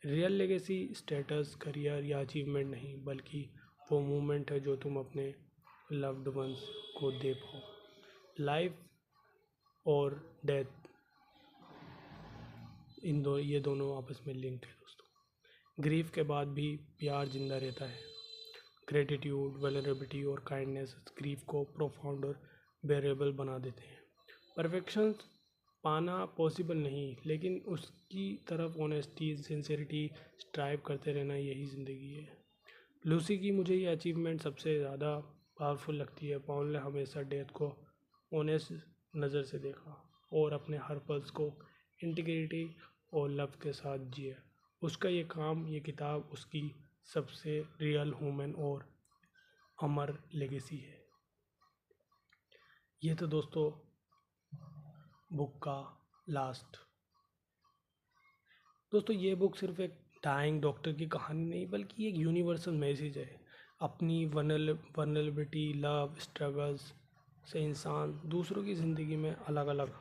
रियल लेगेसी स्टेटस, करियर या अचीवमेंट नहीं, बल्कि वो मोमेंट है जो तुम अपने लव्ड वंस को दे पाओ। लाइफ और डेथ, ये दोनों आपस में लिंक है दोस्तों। ग्रीफ के बाद भी प्यार जिंदा रहता है। ग्रेटिट्यूड, वल्नरेबिलिटी और काइंडनेस ग्रीफ को प्रोफाउंड और बेरेबल बना देते हैं। परफेक्शन पाना पॉसिबल नहीं, लेकिन उसकी तरफ ऑनेस्टी, सिंसेरिटी स्ट्राइव करते रहना, यही ज़िंदगी है। लूसी की मुझे ये अचीवमेंट सबसे ज़्यादा पावरफुल लगती है। पाउल ने हमेशा डेथ को ऑनेस्ट नज़र से देखा और अपने हर पल्स को इंटीग्रिटी और लव के साथ जिया। उसका ये काम, ये किताब उसकी सबसे रियल, ह्यूमन और अमर लेगेसी है। ये तो दोस्तों बुक का लास्ट। दोस्तों ये बुक सिर्फ एक डाइंग डॉक्टर की कहानी नहीं, बल्कि एक यूनिवर्सल मैसेज है। अपनी वनरेबिलिटी, लव, स्ट्रगल्स से इंसान दूसरों की ज़िंदगी में अलग अलग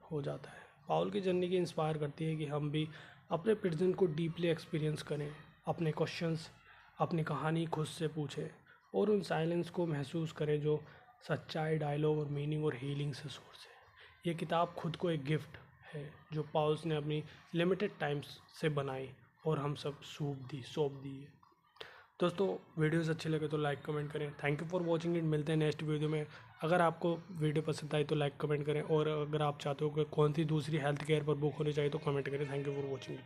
हो जाता है। पाउल की जर्नी की इंस्पायर करती है कि हम भी अपने प्रेजेंट को डीपली एक्सपीरियंस करें, अपने क्वेश्चंस, अपनी कहानी खुद से पूछें और उन साइलेंस को महसूस करें जो सच्चाई, डायलॉग और मीनिंग और हीलिंग से सोर्स है। ये किताब खुद को एक गिफ्ट है जो पाउल्स ने अपनी लिमिटेड टाइम्स से बनाई और हम सब सौंप दी है। दोस्तों, वीडियोस अच्छे लगे तो लाइक कमेंट करें। Thank you for watching it. मिलते हैं नेक्स्ट वीडियो में। अगर आपको वीडियो पसंद आई तो लाइक कमेंट करें, और अगर आप चाहते हो कि कौन सी दूसरी हेल्थ केयर पर बुक होनी चाहिए तो कमेंट करें। Thank you for watching it.